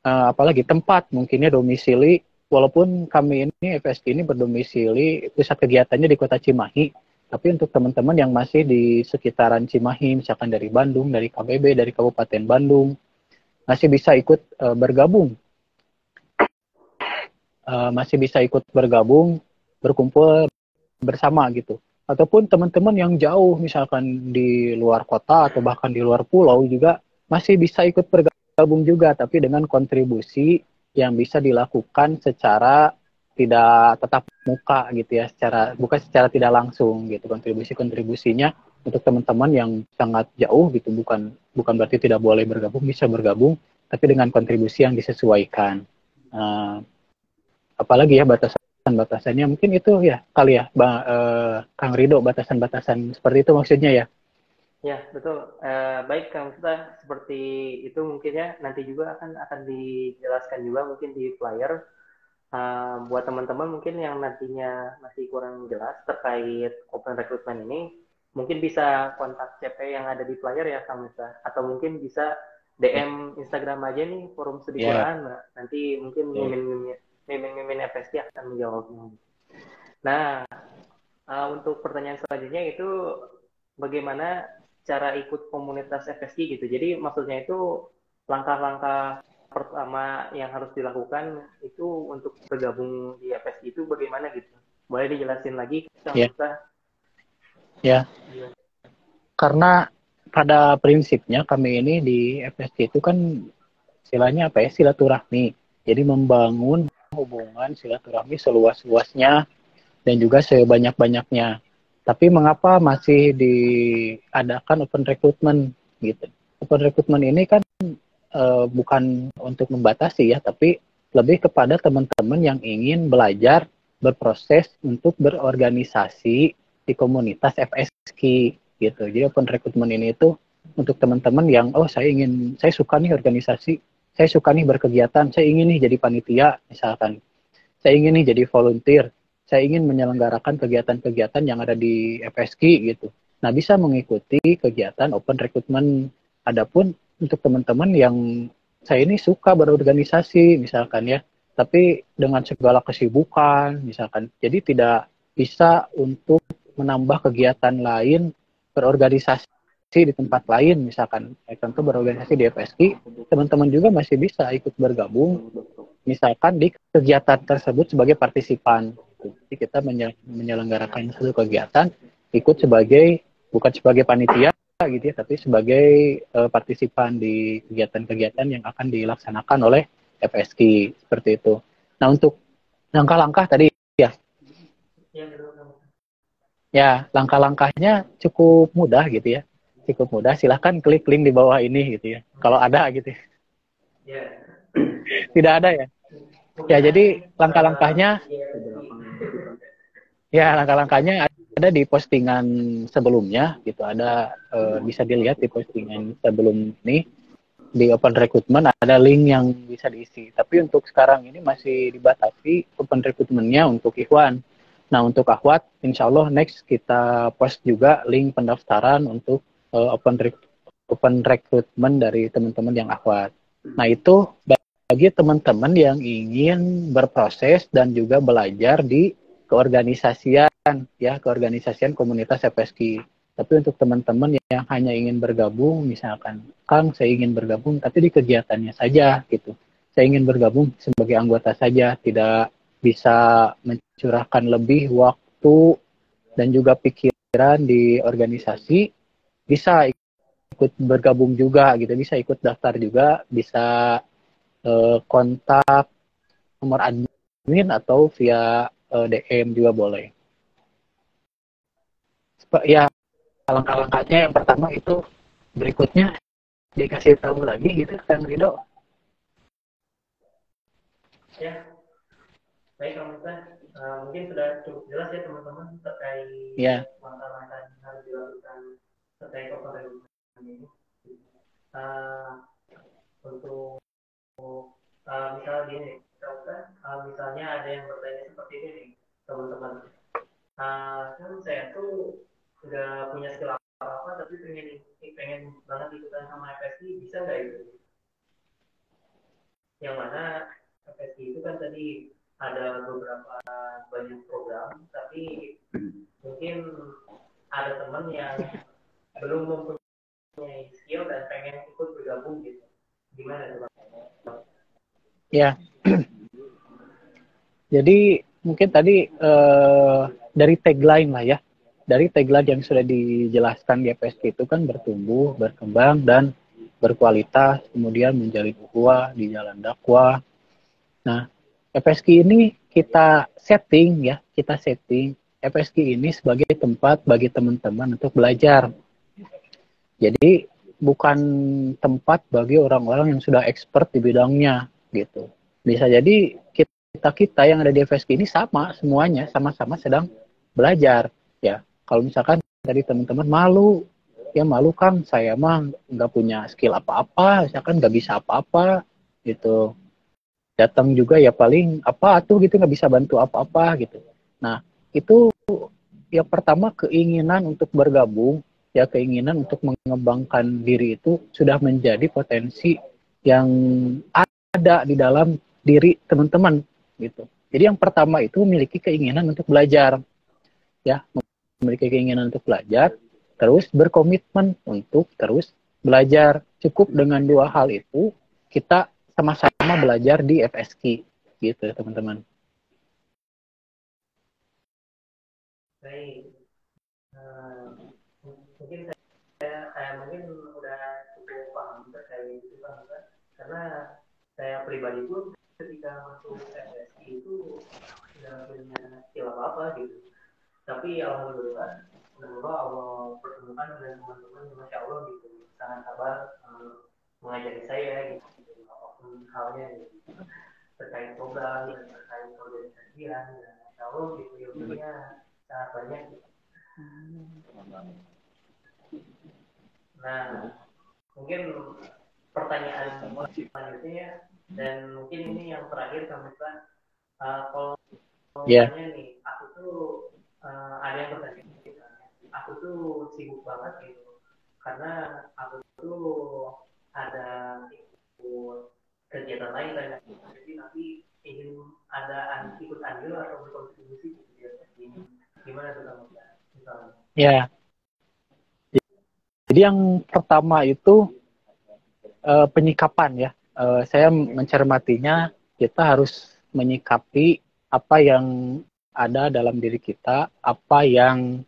apalagi tempat, mungkinnya domisili. Walaupun kami ini FSG ini berdomisili, pusat kegiatannya di Kota Cimahi, tapi untuk teman-teman yang masih di sekitaran Cimahi, misalkan dari Bandung, dari KBB, dari Kabupaten Bandung, masih bisa ikut bergabung. Masih bisa ikut bergabung, berkumpul bersama gitu. Ataupun teman-teman yang jauh, misalkan di luar kota atau bahkan di luar pulau juga, masih bisa ikut bergabung juga, tapi dengan kontribusi yang bisa dilakukan secara tidak tetap muka gitu ya, bukan secara tidak langsung gitu. Kontribusinya untuk teman-teman yang sangat jauh gitu, bukan berarti tidak boleh bergabung, bisa bergabung, tapi dengan kontribusi yang disesuaikan. Apalagi ya batasannya mungkin itu ya kali ya, Kang Ridho, batasan-batasan seperti itu maksudnya ya. Ya, betul. Baik Kang Miftah, seperti itu mungkin ya, nanti juga akan dijelaskan juga mungkin di flyer. Buat teman-teman mungkin yang nantinya masih kurang jelas terkait open recruitment ini, mungkin bisa kontak CP yang ada di flyer ya Kang Miftah, atau mungkin bisa DM Instagram aja nih, Forum Studi Quran. Nah, nanti mungkin mimin FSG akan menjawabnya. Nah, untuk pertanyaan selanjutnya itu bagaimana cara ikut komunitas FSG gitu. Jadi maksudnya itu langkah-langkah pertama yang harus dilakukan itu untuk bergabung di FSG itu bagaimana gitu. Boleh dijelasin lagi? Ya. Karena pada prinsipnya kami ini di FSG itu kan istilahnya apa ya, silaturahmi. Jadi membangun hubungan silaturahmi seluas-luasnya dan juga sebanyak-banyaknya. Tapi mengapa masih diadakan open recruitment gitu? Open recruitment ini kan bukan untuk membatasi ya, tapi lebih kepada teman-teman yang ingin belajar, berproses untuk berorganisasi di komunitas FSG gitu. Jadi open recruitment ini itu untuk teman-teman yang saya suka nih organisasi, saya suka nih berkegiatan, saya ingin nih jadi panitia misalkan, saya ingin nih jadi volunteer, saya ingin menyelenggarakan kegiatan-kegiatan yang ada di FSK gitu. Nah, bisa mengikuti kegiatan open recruitment. Adapun untuk teman-teman yang saya ini suka berorganisasi misalkan ya, tapi dengan segala kesibukan misalkan, jadi tidak bisa untuk menambah kegiatan lain berorganisasi di tempat lain misalkan, tentu berorganisasi di FSK, teman-teman juga masih bisa ikut bergabung misalkan di kegiatan tersebut sebagai partisipan. Jadi kita menyelenggarakan satu kegiatan, ikut sebagai, bukan sebagai panitia gitu ya, tapi sebagai partisipan di kegiatan-kegiatan yang akan dilaksanakan oleh FSK seperti itu. Nah, untuk langkah-langkah tadi ya, langkah-langkahnya cukup mudah gitu ya, cukup mudah. Silahkan klik link di bawah ini gitu ya, kalau ada gitu ya. Tidak ada ya. Ya, jadi langkah-langkahnya ada di postingan sebelumnya gitu, ada bisa dilihat di postingan sebelum ini di open recruitment ada link yang bisa diisi. Tapi untuk sekarang ini masih dibatasi open recruitment-nya untuk Ikhwan. Nah, untuk Akhwat insya Allah next kita post juga link pendaftaran untuk open recruitment dari teman-teman yang Akhwat. Nah, itu bagi teman-teman yang ingin berproses dan juga belajar di keorganisasian ya, keorganisasian komunitas FSK. Tapi untuk teman-teman yang hanya ingin bergabung, misalkan Kang saya ingin bergabung tapi di kegiatannya saja gitu, saya ingin bergabung sebagai anggota saja, tidak bisa mencurahkan lebih waktu dan juga pikiran di organisasi, bisa ikut bergabung juga gitu, bisa ikut daftar juga, bisa kontak nomor admin atau via DM juga boleh. Ya, langkah-langkahnya yang pertama itu, berikutnya dikasih tahu lagi gitu Kang Rido. Ya, baik Kang Musa. Mungkin sudah cukup jelas ya teman-teman terkait langkah-langkah yang harus dilakukan terkait open recruitment ini. Untuk misalnya gini, misalnya ada yang bertanya seperti ini nih teman-teman. Kan saya tuh nggak punya skill apa-apa tapi pengen banget ikutan sama FSC, bisa nggak itu? Yang mana FSC itu kan tadi ada beberapa banyak program, tapi mungkin ada teman yang belum mempunyai skill dan pengen ikut bergabung gitu. Gimana tuh Bang? Ya. Jadi mungkin tadi dari tagline lah ya. Dari tagline yang sudah dijelaskan di FSK itu kan bertumbuh, berkembang, dan berkualitas, kemudian menjalin ukhuwah di jalan dakwah. Nah, FSK ini kita setting FSK ini sebagai tempat bagi teman-teman untuk belajar. Jadi bukan tempat bagi orang-orang yang sudah expert di bidangnya gitu. Bisa jadi kita yang ada di FSK ini semuanya sama-sama sedang belajar ya. Kalau misalkan dari teman-teman malu kan, saya mah nggak punya skill apa-apa, misalkan nggak bisa apa-apa gitu, datang juga ya paling apa tuh gitu, nggak bisa bantu apa-apa gitu. Nah, itu ya pertama keinginan untuk bergabung, ya keinginan untuk mengembangkan diri itu sudah menjadi potensi yang ada di dalam diri teman-teman gitu. Jadi yang pertama itu memiliki keinginan untuk belajar, ya, memiliki keinginan untuk belajar, terus berkomitmen untuk terus belajar. Cukup dengan dua hal itu kita sama-sama belajar di FSK gitu teman-teman. Baik, mungkin saya mungkin udah cukup paham terkait itu Bang, karena saya pribadi pun ketika masuk FSI itu nggak punya skill apa-apa gitu. Tapi alhamdulillah Allah pertemukan dengan teman-teman yang masya Allah gitu, sangat sabar mengajari saya gitu, apapun halnya gitu, terkait program dan terkait organisasian, dan masya Allah gitu ilmunya sangat banyak gitu. Nah, mungkin pertanyaan selanjutnya ya. Dan mungkin ini yang terakhir Kang Miftah. Kalau tanya nih, aku tuh ada yang bertanya, aku tuh sibuk banget gitu, karena aku tuh ada ikut kegiatan lain kan, tapi ingin ada ikut andil atau berkontribusi gitu ya. Gimana tuh Kang Miftah? Ya, jadi yang pertama itu penyikapan ya. Saya mencermatinya kita harus menyikapi apa yang ada dalam diri kita, apa yang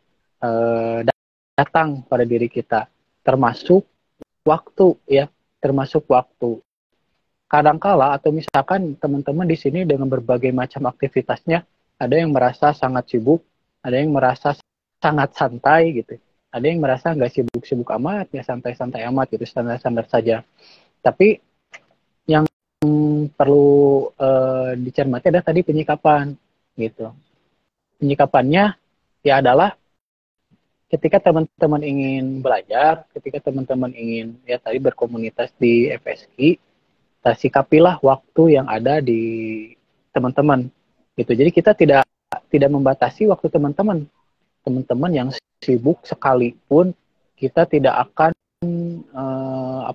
datang pada diri kita, termasuk waktu ya, termasuk waktu. Kadangkala atau misalkan teman-teman di sini dengan berbagai macam aktivitasnya, ada yang merasa sangat sibuk, ada yang merasa sangat santai gitu, ada yang merasa nggak sibuk-sibuk amat, ya santai-santai amat gitu, standar-standar saja. Tapi yang perlu dicermati adalah tadi penyikapan gitu. Penyikapannya ya adalah ketika teman-teman ingin belajar, ketika teman-teman ingin ya tadi berkomunitas di FSK, sikapilah waktu yang ada di teman-teman gitu. Jadi kita tidak membatasi waktu teman-teman. Teman-teman yang sibuk sekalipun kita tidak akan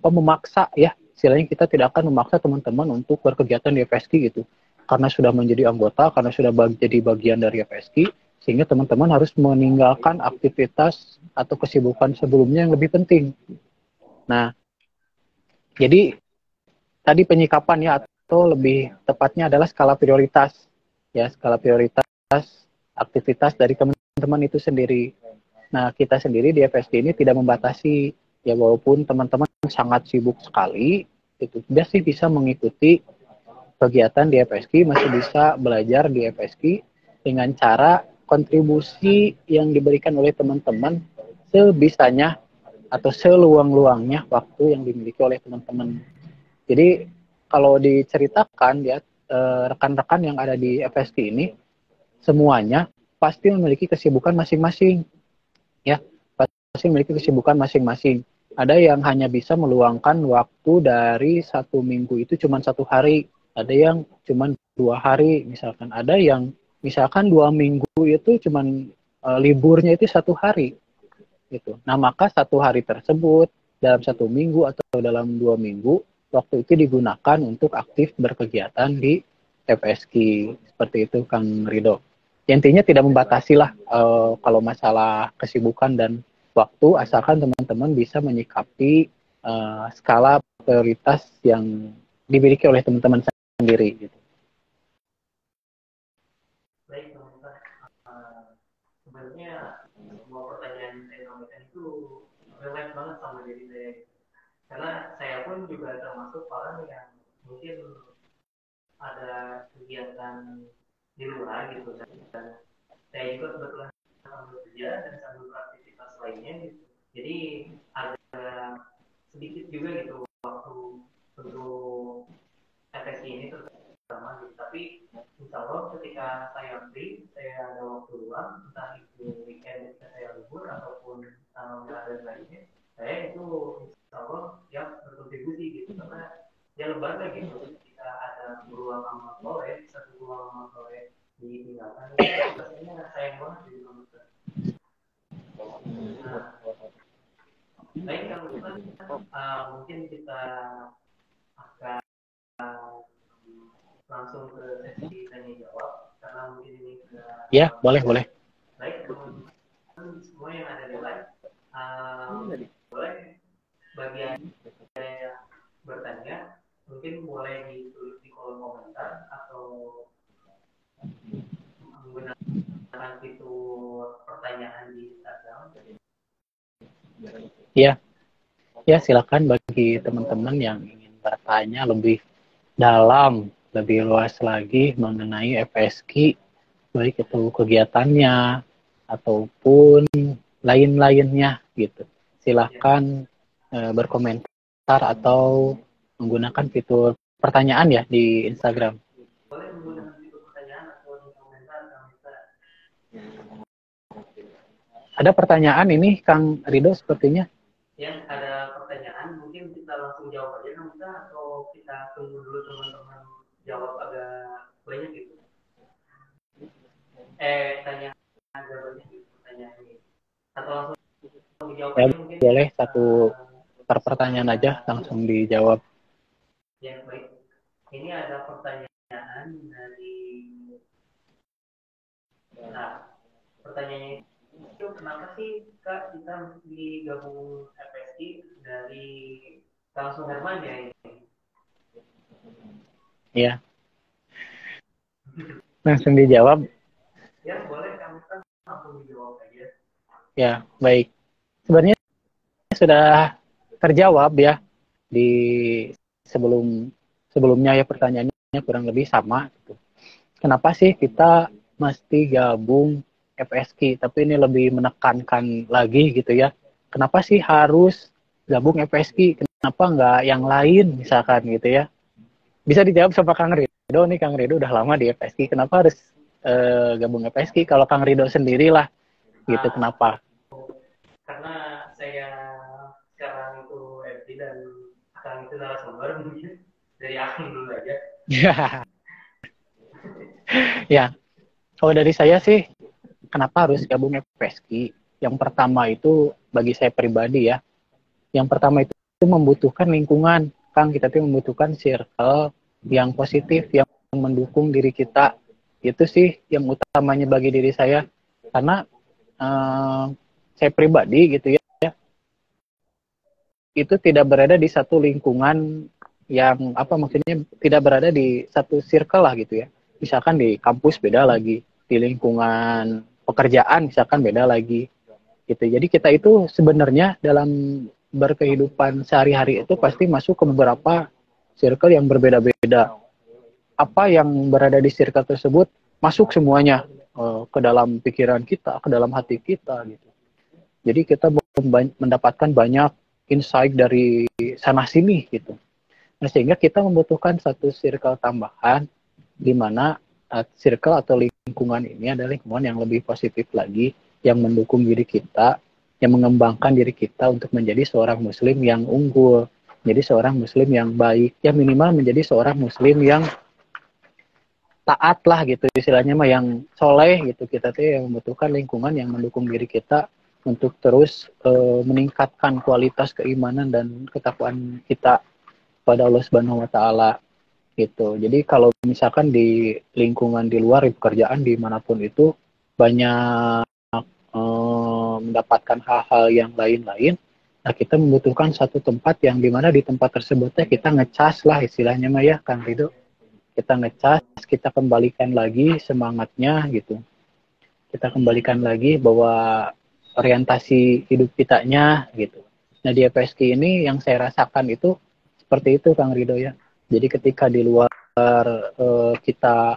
memaksa ya. Istilahnya kita tidak akan memaksa teman-teman untuk berkegiatan di FSK gitu. Karena sudah menjadi anggota, karena sudah jadi bagian dari FSK, sehingga teman-teman harus meninggalkan aktivitas atau kesibukan sebelumnya yang lebih penting. Nah, jadi tadi penyikapan ya, atau lebih tepatnya adalah skala prioritas. Ya, skala prioritas aktivitas dari teman-teman itu sendiri. Nah, kita sendiri di FSD ini tidak membatasi, ya walaupun teman-teman sangat sibuk sekali, itu masih bisa mengikuti kegiatan di FSK, masih bisa belajar di FSK dengan cara kontribusi yang diberikan oleh teman-teman sebisanya atau seluang-luangnya waktu yang dimiliki oleh teman-teman. Jadi kalau diceritakan ya, rekan-rekan yang ada di FSK ini semuanya pasti memiliki kesibukan masing-masing. Ya, pasti memiliki kesibukan masing-masing. Ada yang hanya bisa meluangkan waktu dari 1 minggu itu cuma 1 hari, ada yang cuma 2 hari, misalkan ada yang misalkan 2 minggu itu cuma liburnya itu 1 hari, gitu. Nah maka 1 hari tersebut dalam 1 minggu atau dalam 2 minggu waktu itu digunakan untuk aktif berkegiatan di FSK seperti itu, Kang Rido. Intinya tidak membatasi lah kalau masalah kesibukan dan waktu, asalkan teman-teman bisa menyikapi skala prioritas yang dimiliki oleh teman-teman sendiri. Gitu. Baik, sebenarnya semua pertanyaan yang saya sampaikan itu relate banget sama diri saya. Karena saya pun juga termasuk orang yang mungkin ada kegiatan di luar gitu, dan saya juga kebetulan sambil kerja dan sambil beraktivitas lainnya gitu. Jadi ada sedikit juga gitu waktu untuk FSI ini terutama gitu. Tapi insya Allah ketika saya free, saya ada waktu luang, entah itu weekend ketika saya libur ataupun ada lainnya, saya itu insya Allah ya berkontribusi gitu, karena ya lembaga gitu, ketika ada beruang sama sore, satu beruang sama sore ditinggalkan, rasanya sayang banget gitu. Nah, baik Kang Ustaz, mungkin kita akan langsung ke sesi tanya jawab, karena mungkin ini sudah ya boleh. Baik teman-teman semua yang ada di live, boleh bagi yang bertanya mungkin boleh ditulis di kolom komentar atau menggunakan fitur pertanyaan di Instagram. Ya silakan bagi teman-teman yang ingin bertanya lebih dalam, lebih luas lagi mengenai FSK, baik itu kegiatannya ataupun lain-lainnya gitu. Silahkan berkomentar atau menggunakan fitur pertanyaan ya di Instagram. Boleh menggunakan fitur pertanyaan atau di komentar Kang Miftah. Ada pertanyaan ini Kang Rido sepertinya. Ya, ada pertanyaan, mungkin kita langsung jawab aja Kang kita atau kita tunggu dulu teman-teman jawab agak banyak gitu? Tanya agak banyak gitu pertanyaan ini. Atau langsung dijawab Ya, mungkin? boleh satu per pertanyaan aja langsung dijawab. Ya, baik. Ini ada pertanyaan dari pertanyaannya itu kenapa sih Kak kita digabung FSI dari Kang Suherman ya ini? Ya, langsung dijawab. Ya boleh Kang Ustaz langsung dijawab aja. Ya, baik. Sebenarnya sudah terjawab ya di sebelumnya ya, pertanyaannya kurang lebih sama gitu. Kenapa sih kita mesti gabung FSK? Tapi ini lebih menekankan lagi gitu ya. Kenapa sih harus gabung FSK? Kenapa nggak yang lain misalkan gitu ya? Bisa dijawab sama Kang Rido nih. Kang Rido udah lama di FSK. Kenapa harus gabung FSK? Kalau Kang Rido sendirilah gitu, kenapa? Karena saya sekarang itu FD dan Kang itu narasumber mungkin dari Akang dulu aja. Ya, kalau dari saya sih, kenapa harus gabung FPSK? Yang pertama itu bagi saya pribadi ya. Yang pertama itu membutuhkan lingkungan. Kang, kita tuh membutuhkan circle yang positif, yang mendukung diri kita. Itu sih yang utamanya bagi diri saya. Karena saya pribadi gitu ya, itu tidak berada di satu lingkungan yang maksudnya tidak berada di satu circle lah gitu ya. Misalkan di kampus beda lagi, di lingkungan pekerjaan misalkan beda lagi gitu. Jadi kita itu sebenarnya dalam berkehidupan sehari-hari itu pasti masuk ke beberapa circle yang berbeda-beda. Apa yang berada di circle tersebut masuk semuanya ke dalam pikiran kita, ke dalam hati kita gitu. Jadi kita mendapatkan banyak insight dari sana sini gitu. Nah, sehingga kita membutuhkan satu circle tambahan di mana circle atau lingkungan ini adalah lingkungan yang lebih positif lagi, yang mendukung diri kita, yang mengembangkan diri kita untuk menjadi seorang muslim yang unggul, menjadi seorang muslim yang baik, ya minimal menjadi seorang muslim yang taat lah gitu istilahnya mah, yang soleh gitu. Kita tuh yang membutuhkan lingkungan yang mendukung diri kita untuk terus meningkatkan kualitas keimanan dan ketakwaan kita pada Allah Subhanahu wa taala gitu. Jadi kalau misalkan di lingkungan di luar, di pekerjaan dimanapun itu banyak mendapatkan hal-hal yang lain-lain, nah kita membutuhkan satu tempat yang dimana di tempat tersebutnya kita ngecas lah istilahnya mah ya Kang Rido. Kita ngecas, kita kembalikan lagi semangatnya gitu. Kita kembalikan lagi bahwa orientasi hidup kitanya gitu. Nah di FSK ini yang saya rasakan itu seperti itu Kang Rido ya. Jadi ketika di luar kita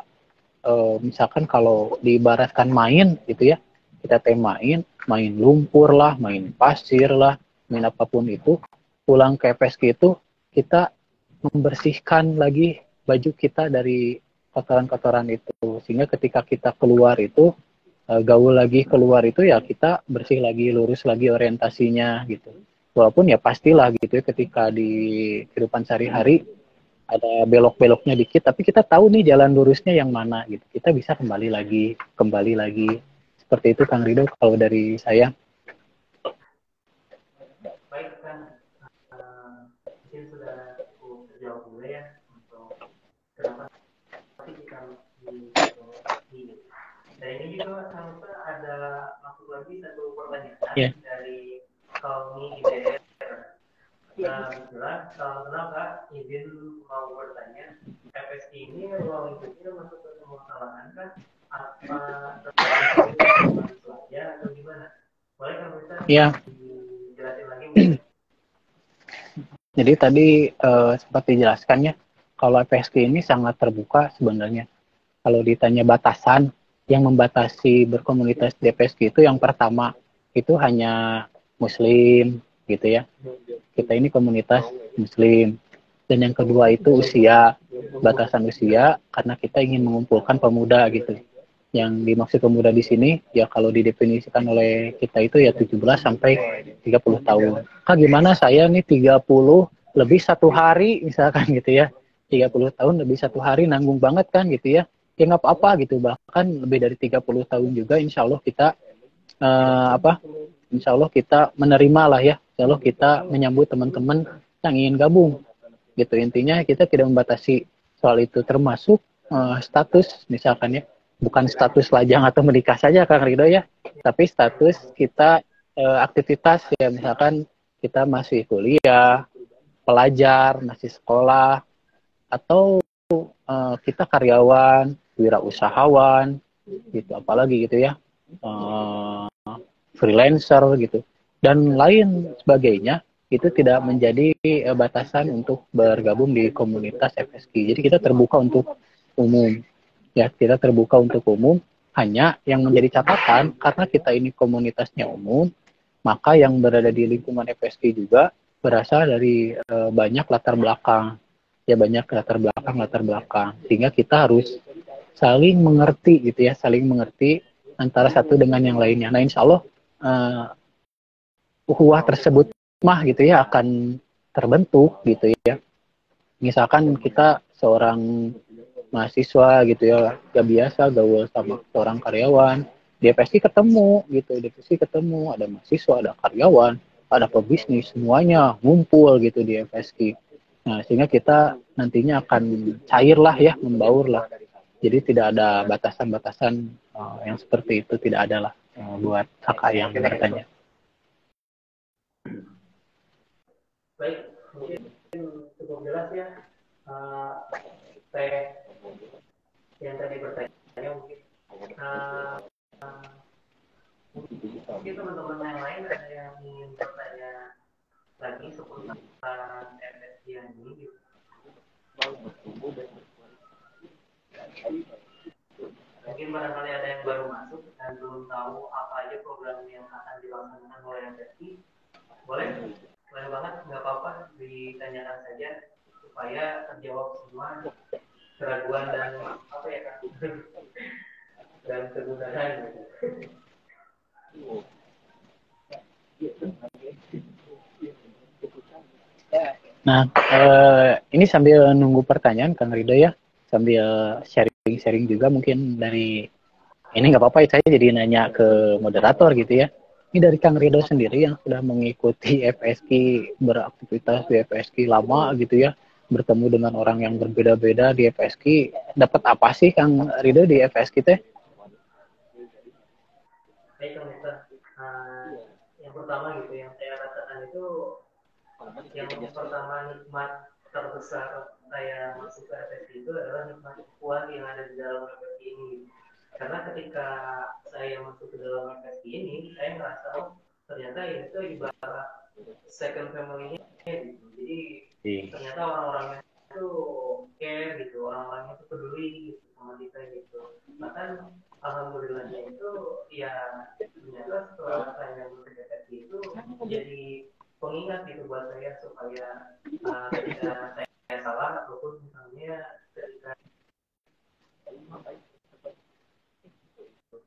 misalkan kalau diibaratkan main gitu ya, kita main lumpur lah, main pasir lah, main apapun itu, pulang ke FSK itu kita membersihkan lagi baju kita dari kotoran-kotoran itu, sehingga ketika kita keluar itu gaul lagi keluar itu ya kita bersih lagi, lurus lagi orientasinya gitu. Walaupun ya pastilah gitu ya, ketika di kehidupan sehari-hari ada belok-beloknya dikit, tapi kita tahu nih jalan lurusnya yang mana gitu. Kita bisa kembali lagi. Seperti itu Kang Rido kalau dari saya. Baik kan, mungkin sudah cukup terjawab dulu ya untuk kenapa sih kita di. Dan ini juga sampai ada masuk lagi satu pertanyaan dari Kaumi IDR. Jelas, kalau kenal Kak, izin mau bertanya, FSK ini ruang lingkupnya masuk ke semua kalangan kan? Apa saja atau gimana? Boleh kan bisa dijelasin lagi? Jadi tadi sempat dijelaskan ya, kalau FSK ini sangat terbuka sebenarnya. Kalau ditanya batasan, yang membatasi berkomunitas di FSK itu yang pertama, itu hanya Muslim gitu ya. Kita ini komunitas Muslim. Dan yang kedua itu usia, batasan usia, karena kita ingin mengumpulkan pemuda gitu. Yang dimaksud pemuda di sini, ya kalau didefinisikan oleh kita itu ya 17 sampai 30 tahun. Kak gimana saya nih 30 lebih 1 hari misalkan gitu ya, 30 tahun lebih 1 hari nanggung banget kan gitu ya, ya nggak apa-apa gitu, bahkan lebih dari 30 tahun juga insya Allah kita insya Allah kita menerima lah ya, insya Allah kita menyambut teman-teman yang ingin gabung gitu. Intinya kita tidak membatasi soal itu, termasuk status misalkan ya, bukan status lajang atau menikah saja Kang Ridho ya, tapi status kita aktivitas ya, misalkan kita masih kuliah, pelajar, masih sekolah, atau kita karyawan, wirausahawan gitu, apalagi gitu ya, freelancer gitu, dan lain sebagainya, itu tidak menjadi batasan untuk bergabung di komunitas FSK. Jadi kita terbuka untuk umum, ya kita terbuka untuk umum. Hanya yang menjadi catatan, karena kita ini komunitasnya umum, maka yang berada di lingkungan FSK juga berasal dari banyak latar belakang, ya banyak latar belakang, sehingga kita harus saling mengerti gitu ya, saling mengerti antara satu dengan yang lainnya. Nah insya Allah ukhuwah tersebut mah gitu ya akan terbentuk gitu ya. Misalkan kita seorang mahasiswa gitu ya, gak biasa gaul sama seorang karyawan, di FSK ketemu gitu, di FSK ketemu ada mahasiswa, ada karyawan, ada pebisnis, semuanya ngumpul gitu di FSK. Nah sehingga kita nantinya akan cair lah ya, membaur lah. Jadi tidak ada batasan-batasan yang seperti itu, tidak ada lah buat kakak yang bertanya. Baik, mungkin cukup jelas ya. Saya yang tadi bertanya mungkin mungkin teman-teman yang lain ada yang ingin bertanya lagi seputar MSc ini. Mungkin barangkali ada yang baru masuk dan belum tahu apa aja program yang akan dilaksanakan oleh MSc. Boleh banget, nggak apa-apa, ditanyakan saja supaya terjawab semua keraguan dan apa ya kan dan kegundahan gitu. Nah, ini sambil nunggu pertanyaan Kang Ridho ya, sambil sharing-sharing juga mungkin dari ini nggak apa-apa ya, saya jadi nanya ke moderator gitu ya. Ini dari Kang Ridho sendiri yang sudah mengikuti FSK, beraktivitas di FSK lama gitu ya, bertemu dengan orang yang berbeda-beda di FSK, dapat apa sih Kang Ridho di FSK teh? Baik Kang Miftah, yang pertama gitu yang saya rasakan itu, yang pertama nikmat terbesar saya masuk ke FSK itu adalah nikmat ukhuwah yang ada di dalam FSK ini. Karena ketika saya masuk ke dalam FSK ini, saya ngerasa ternyata itu ibarat second family-nya gitu. Jadi ternyata orang-orangnya itu care gitu, orang-orangnya itu peduli gitu sama kita gitu. Bahkan alhamdulillahnya itu ya ternyata setelah saya masuk ke FSK itu jadi pengingat gitu buat saya supaya ketika saya salah ataupun misalnya ketika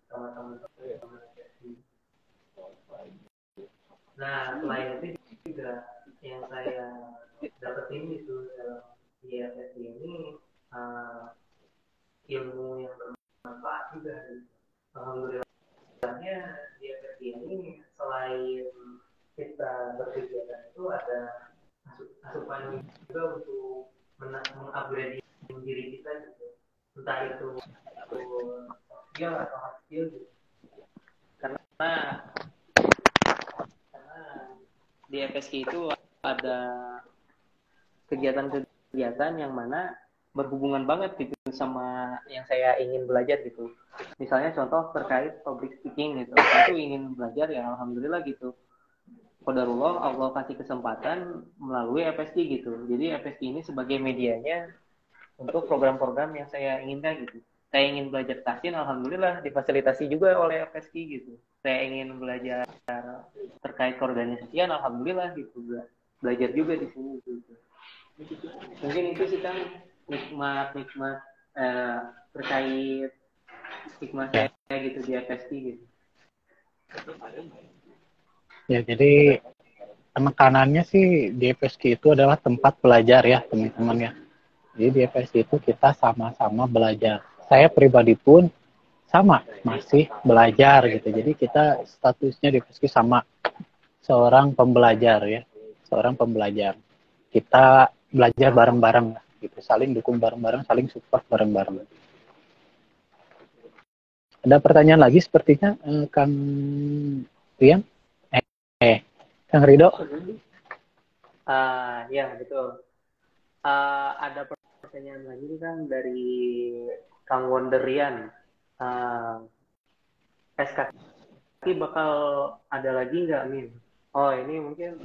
sama teman-teman. Nah selain itu juga yang saya dapetin itu di FSC ini ilmu yang bermanfaat juga. Alhamdulillahnya di FSC ini selain kita berkegiatan itu ada asupan juga untuk mengupgrade diri kita gitu, entah itu skill atau hard skill gitu. Karena di FSK itu ada kegiatan-kegiatan yang mana berhubungan banget gitu sama yang saya ingin belajar gitu. Misalnya contoh terkait public speaking gitu, saya tuh ingin belajar ya alhamdulillah gitu. Qadarullah Allah kasih kesempatan melalui FSK gitu. Jadi FSK ini sebagai medianya untuk program-program yang saya inginkan gitu. Saya ingin belajar tahsin, alhamdulillah difasilitasi juga oleh FSK gitu. Saya ingin belajar terkait keorganisasian, alhamdulillah gitu. Belajar juga di sini gitu. Mungkin itu sih kan nikmat terkait nikmat saya gitu di FSK gitu. Ya jadi penekanannya sih di FSK itu adalah tempat belajar ya teman-teman ya. Jadi di FSK itu kita sama-sama belajar. Saya pribadi pun sama, masih belajar gitu. Jadi kita statusnya di FSK sama, seorang pembelajar ya, seorang pembelajar. Kita belajar bareng-bareng gitu, saling dukung bareng-bareng, saling support bareng-bareng. Ada pertanyaan lagi sepertinya, Kang Rian? Kang Rido? Ya, betul. Ada pertanyaan lagi nih Kang dari Kang Wonderian. SKK bakal ada lagi nggak, Min? Oh, ini mungkin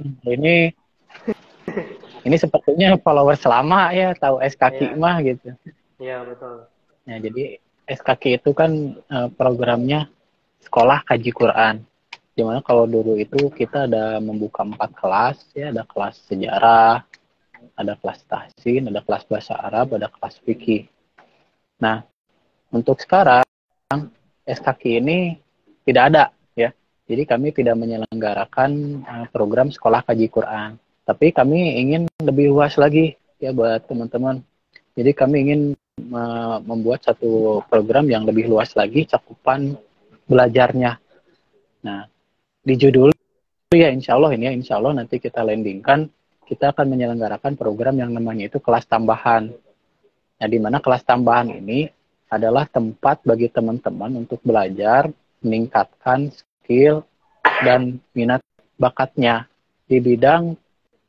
ini sepertinya followers lama ya, tahu SKK ya, mah gitu. Iya, betul. Nah, jadi SKK itu kan programnya Sekolah Kaji Quran. Dimana kalau dulu itu kita ada membuka 4 kelas ya, ada kelas sejarah, ada kelas tahsin, ada kelas bahasa Arab, ada kelas fikih. Nah, untuk sekarang SKK ini tidak ada ya. Jadi kami tidak menyelenggarakan program Sekolah Kaji Quran. Tapi kami ingin lebih luas lagi ya buat teman-teman. Jadi kami ingin membuat satu program yang lebih luas lagi cakupan belajarnya. Nah, di judul ya insya Allah ini ya, insya Allah nanti kita landingkan, kita akan menyelenggarakan program yang namanya itu kelas tambahan. Nah, di mana kelas tambahan ini adalah tempat bagi teman-teman untuk belajar, meningkatkan skill dan minat bakatnya di bidang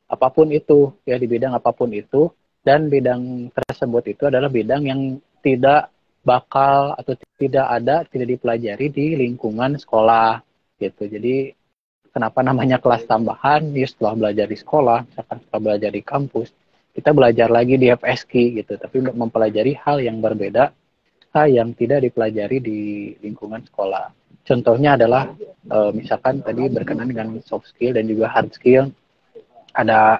apapun itu, ya di bidang apapun itu, dan bidang tersebut itu adalah bidang yang tidak bakal atau tidak dipelajari di lingkungan sekolah gitu. Jadi kenapa namanya kelas tambahan? Ya setelah belajar di sekolah, misalkan setelah belajar di kampus, kita belajar lagi di FSK gitu, tapi mempelajari hal yang berbeda, hal yang tidak dipelajari di lingkungan sekolah. Contohnya adalah misalkan tadi berkenaan dengan soft skill dan juga hard skill, ada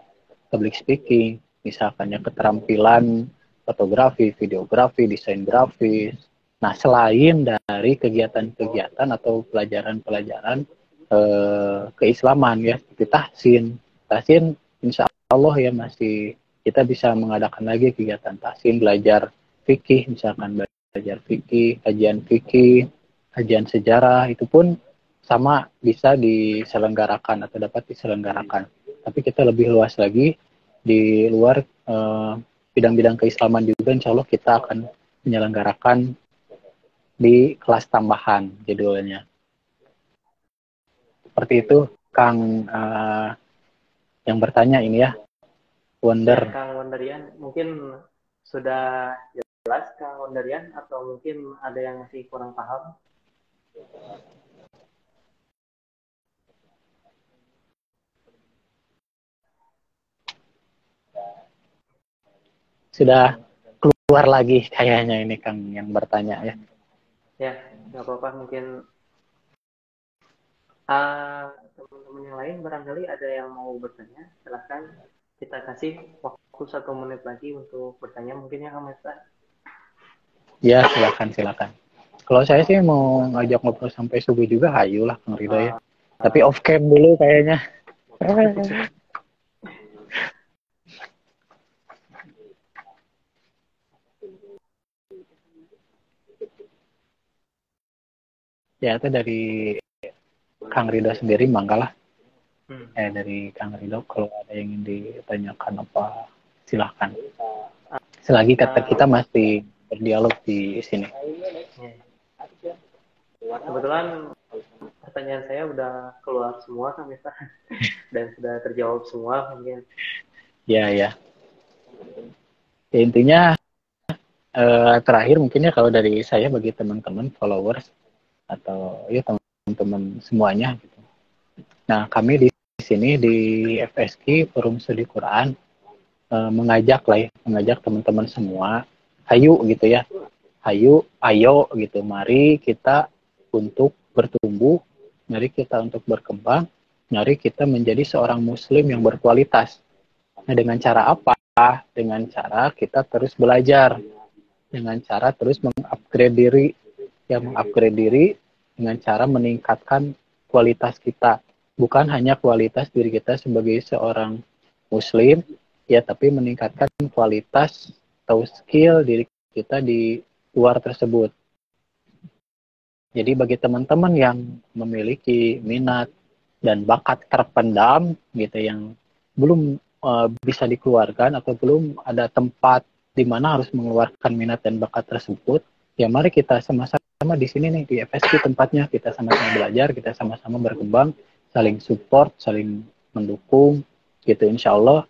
public speaking, misalkan ya keterampilan fotografi, videografi, desain grafis. Nah, selain dari kegiatan-kegiatan atau pelajaran-pelajaran keislaman ya, seperti tahsin, insya Allah ya masih kita bisa mengadakan lagi kegiatan tahsin, belajar fikih, misalkan belajar fikih, kajian sejarah, itu pun sama bisa diselenggarakan atau dapat diselenggarakan. Tapi kita lebih luas lagi di luar bidang-bidang keislaman juga, insya Allah kita akan menyelenggarakan di kelas tambahan judulnya. Seperti itu, Kang yang bertanya ini ya, Wonder. Ya, Kang Wonderian, mungkin sudah jelas Kang Wonderian, atau mungkin ada yang masih kurang paham? Sudah keluar lagi kayaknya ini Kang yang bertanya ya. Ya, nggak apa-apa. Mungkin teman-teman yang lain barangkali ada yang mau bertanya. Silahkan, kita kasih waktu 1 menit lagi untuk bertanya mungkin ya Kang Mesta. Ya, silakan. Kalau saya sih mau ngajak ngobrol sampai subuh juga, hayu lah Kang Rido ya. Tapi off cam dulu kayaknya. Ya, itu dari Kang Rido sendiri, manggalah. Dari Kang Rido, kalau ada yang ingin ditanyakan apa, silahkan. Selagi kata kita masih berdialog di sini. Kebetulan pertanyaan saya udah keluar semua Kang Mesta dan sudah terjawab semua mungkin. Ya, intinya terakhir mungkin ya kalau dari saya bagi teman-teman followers atau ya teman-teman semuanya gitu. Nah, kami di sini di FSK Forum Studi Quran mengajak teman-teman semua, hayu gitu ya. Ayo gitu. Mari kita untuk bertumbuh, mari kita untuk berkembang, mari kita menjadi seorang muslim yang berkualitas. Nah, dengan cara apa? Dengan cara kita terus belajar, dengan cara terus mengupgrade diri dengan cara meningkatkan kualitas kita. bukan hanya kualitas diri kita sebagai seorang muslim ya, tapi meningkatkan kualitas atau skill diri kita di luar tersebut. Jadi bagi teman-teman yang memiliki minat dan bakat terpendam gitu yang belum bisa dikeluarkan atau belum ada tempat di mana harus mengeluarkan minat dan bakat tersebut, ya mari kita sama-sama di sini nih di FSP tempatnya, kita sama-sama belajar, kita sama-sama berkembang, saling support, saling mendukung gitu. Insya Allah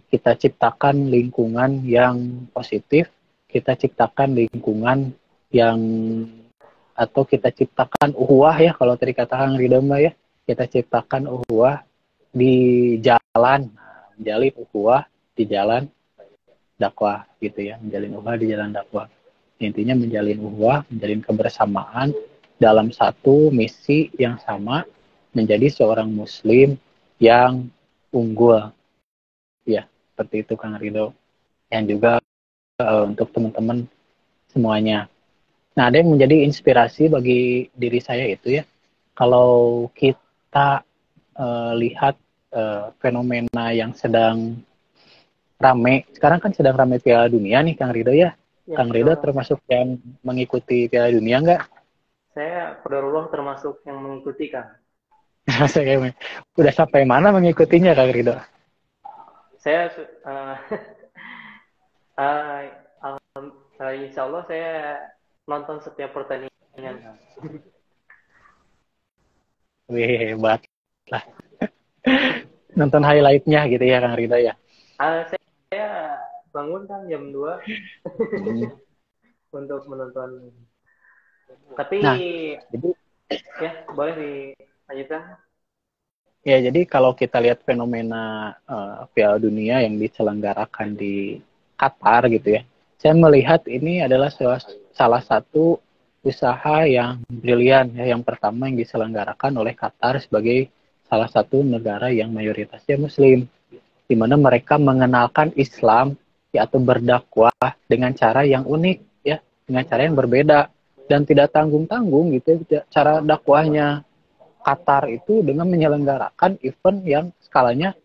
kita ciptakan lingkungan yang positif, kita ciptakan lingkungan yang atau kita ciptakan uhuwah ya, kalau tadi kata Kang Ridho ya, kita ciptakan uhuwah di jalan, menjalin uhuwah di jalan dakwah gitu ya, menjalin uhuwah di jalan dakwah. Intinya menjalin uhuwah, menjalin kebersamaan dalam satu misi yang sama, menjadi seorang muslim yang unggul. Ya, seperti itu Kang Ridho. Yang juga untuk teman-teman semuanya. Nah, ada yang menjadi inspirasi bagi diri saya itu ya, kalau kita lihat fenomena yang sedang rame, sekarang kan sedang rame Piala Dunia nih Kang Ridho ya. Kang Ridho termasuk yang mengikuti Piala Dunia nggak? Saya qadarullah termasuk yang mengikuti, Kang. Saya udah sampai mana mengikutinya Kang Ridho? Saya insya Allah saya nonton setiap pertandingan. Wih, hebat lah. Nonton highlight-nya gitu ya Kang Ridho ya? Saya bangun kan jam 2 untuk menonton. Tapi jadi, ya boleh dilanjutkan. Ya, jadi kalau kita lihat fenomena Piala Dunia yang diselenggarakan di Qatar gitu ya, saya melihat ini adalah salah satu usaha yang brilian ya, yang pertama yang diselenggarakan oleh Qatar sebagai salah satu negara yang mayoritasnya Muslim, di mana mereka mengenalkan Islam ya, atau berdakwah dengan cara yang unik ya, dengan cara yang berbeda dan tidak tanggung-tanggung gitu cara dakwahnya. Qatar itu dengan menyelenggarakan event yang skalanya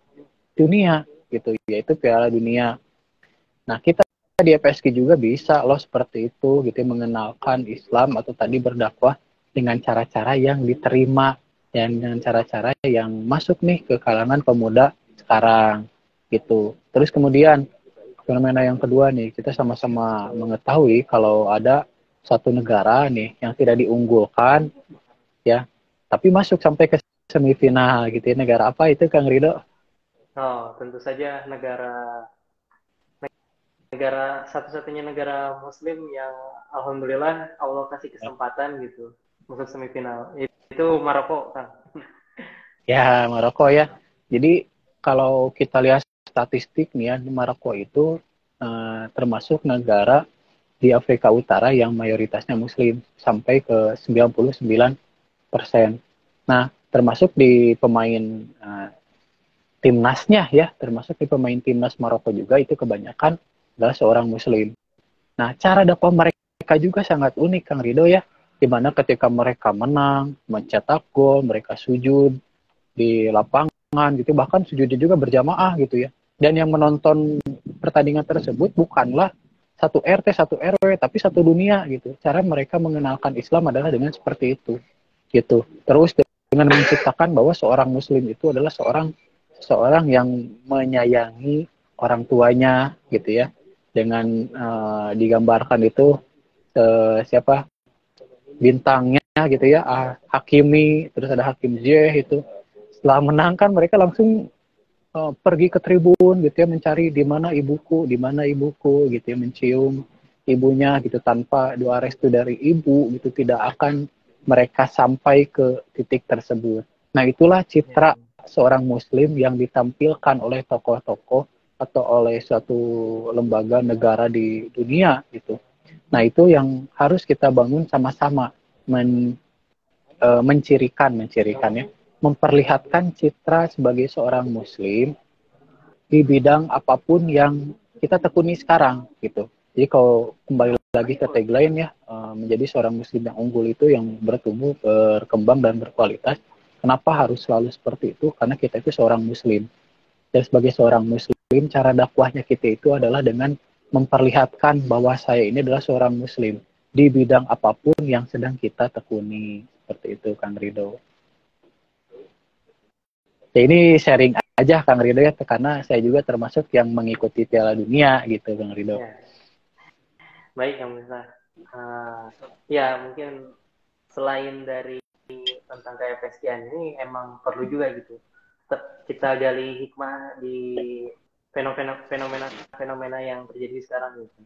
dunia gitu, yaitu Piala Dunia. Nah, kita di FSG juga bisa loh seperti itu gitu, mengenalkan Islam atau tadi berdakwah dengan cara-cara yang diterima dan dengan cara-cara yang masuk nih ke kalangan pemuda sekarang gitu. Terus kemudian fenomena yang kedua nih, kita sama-sama mengetahui kalau ada satu negara nih yang tidak diunggulkan ya, tapi masuk sampai ke semifinal gitu ya. Negara apa itu Kang Ridho? Oh, tentu saja negara satu-satunya negara Muslim yang alhamdulillah Allah kasih kesempatan gitu masuk semifinal. Itu Maroko, Kang. Ya, Maroko ya. Jadi kalau kita lihat statistik nih ya, di Maroko itu termasuk negara di Afrika Utara yang mayoritasnya Muslim sampai ke 99%. Nah, termasuk di pemain timnasnya ya, termasuk di pemain timnas Maroko juga itu kebanyakan adalah seorang Muslim. Nah, cara dakwah mereka juga sangat unik Kang Ridho ya, di mana ketika mereka menang, mencetak gol, mereka sujud di lapangan gitu, bahkan sujudnya juga berjamaah gitu ya. Dan yang menonton pertandingan tersebut bukanlah satu RT, satu RW, tapi satu dunia gitu. Cara mereka mengenalkan Islam adalah dengan seperti itu gitu. Terus dengan menciptakan bahwa seorang Muslim itu adalah seorang yang menyayangi orang tuanya gitu ya, dengan digambarkan itu siapa bintangnya gitu ya, Hakimi, terus ada Hakim Ziyech itu setelah menangkan mereka langsung pergi ke tribun gitu ya, mencari di mana ibuku gitu ya, mencium ibunya gitu, tanpa doa restu dari ibu gitu tidak akan mereka sampai ke titik tersebut. Nah, itulah citra seorang Muslim yang ditampilkan oleh tokoh-tokoh atau oleh suatu lembaga negara di dunia gitu. Nah, itu yang harus kita bangun sama-sama, mencirikan ya, memperlihatkan citra sebagai seorang Muslim di bidang apapun yang kita tekuni sekarang gitu. Jadi kalau kembali lagi ke tagline ya, menjadi seorang Muslim yang unggul itu yang bertumbuh, berkembang dan berkualitas, Kenapa harus selalu seperti itu? Karena kita itu seorang muslim. Dan sebagai seorang muslim, cara dakwahnya kita itu adalah dengan memperlihatkan bahwa saya ini adalah seorang muslim di bidang apapun yang sedang kita tekuni. Seperti itu, Kang Rido. Ya, ini sharing aja, Kang Rido, ya, karena saya juga termasuk yang mengikuti Piala Dunia gitu, Kang Rido. Ya. Baik, Kang Miftah. Ya, mungkin selain dari tentang KFSG ini emang perlu juga gitu kita gali hikmah di fenomena yang terjadi sekarang gitu.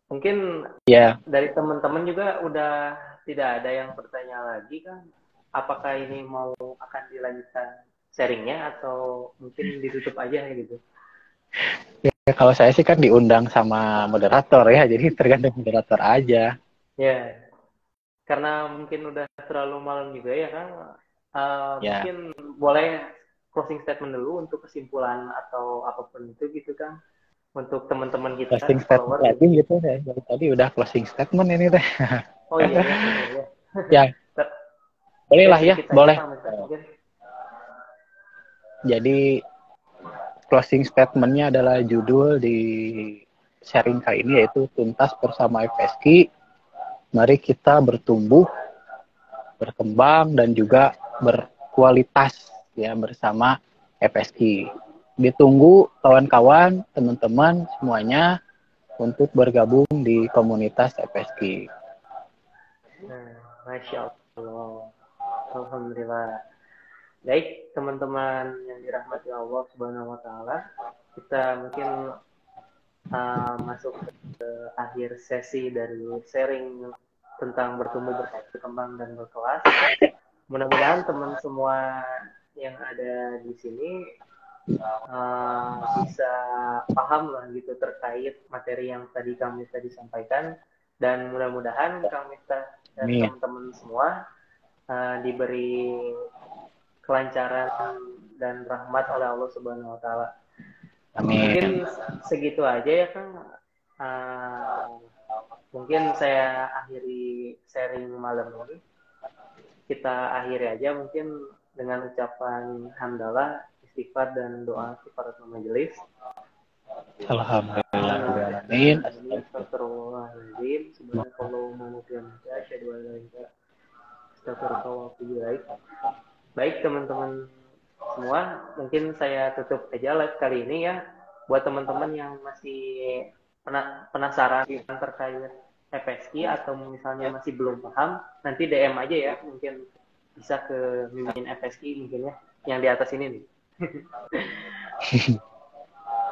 Mungkin dari teman-teman juga udah tidak ada yang bertanya lagi kan? Apakah ini mau akan dilanjutkan sharingnya atau mungkin ditutup aja gitu? Ya, kalau saya sih kan diundang sama moderator ya, jadi tergantung moderator aja. Ya, karena mungkin udah terlalu malam juga ya kan? Mungkin boleh closing statement dulu untuk kesimpulan atau apapun itu gitu kan? Untuk teman-teman kita. Closing statement lagi gitu ya. Tadi udah closing statement ini teh. Oh iya ya. Ya. Boleh lah ya, boleh. Jadi closing statement-nya adalah judul di sharing kali ini yaitu tuntas bersama FSG. Mari kita bertumbuh, berkembang dan juga berkualitas ya bersama FSG. Ditunggu kawan-kawan, teman-teman semuanya untuk bergabung di komunitas FSG. Masya Allah. Alhamdulillah. Baik, teman-teman yang dirahmati Allah Subhanahu wa taala, kita mungkin masuk ke akhir sesi dari sharing tentang bertumbuh, berkembang dan berkelas. Mudah-mudahan teman semua yang ada di sini bisa paham lah gitu terkait materi yang tadi kami sampaikan, dan mudah-mudahan kami dan teman-teman semua diberi kelancaran dan rahmat oleh Allah Subhanahu wa taala. Mungkin segitu aja ya Kang. Mungkin saya akhiri sharing malam ini. Kita akhiri aja mungkin dengan ucapan hamdalah, istighfar dan doa kifaratul majelis. Alhamdulillahirrahmanirrahim. Astagfirullahaladzim. Subhanakallahumma wa bihamdika asyhadu an la ilaha illa anta astaghfiruka wa atubu ilaik. Baik teman-teman semua, mungkin saya tutup aja live kali ini ya. Buat teman-teman yang masih penasaran terkait FSG atau misalnya masih belum paham, nanti DM aja ya, mungkin bisa ke Mimin FSG mungkin ya, yang di atas ini nih.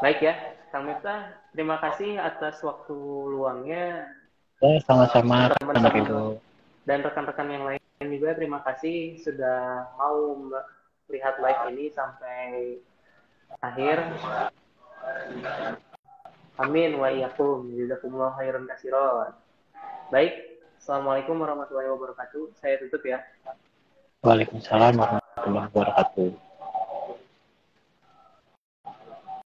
Baik ya, Kang Miftah, terima kasih atas waktu luangnya. Sama-sama, teman-teman dan rekan-rekan yang lain juga terima kasih sudah mau melihat live ini sampai akhir. Amin wa iyyakum. Jazakumullahu khairan katsiran. Baik, assalamualaikum warahmatullahi wabarakatuh. Saya tutup ya. Waalaikumsalam warahmatullahi wabarakatuh.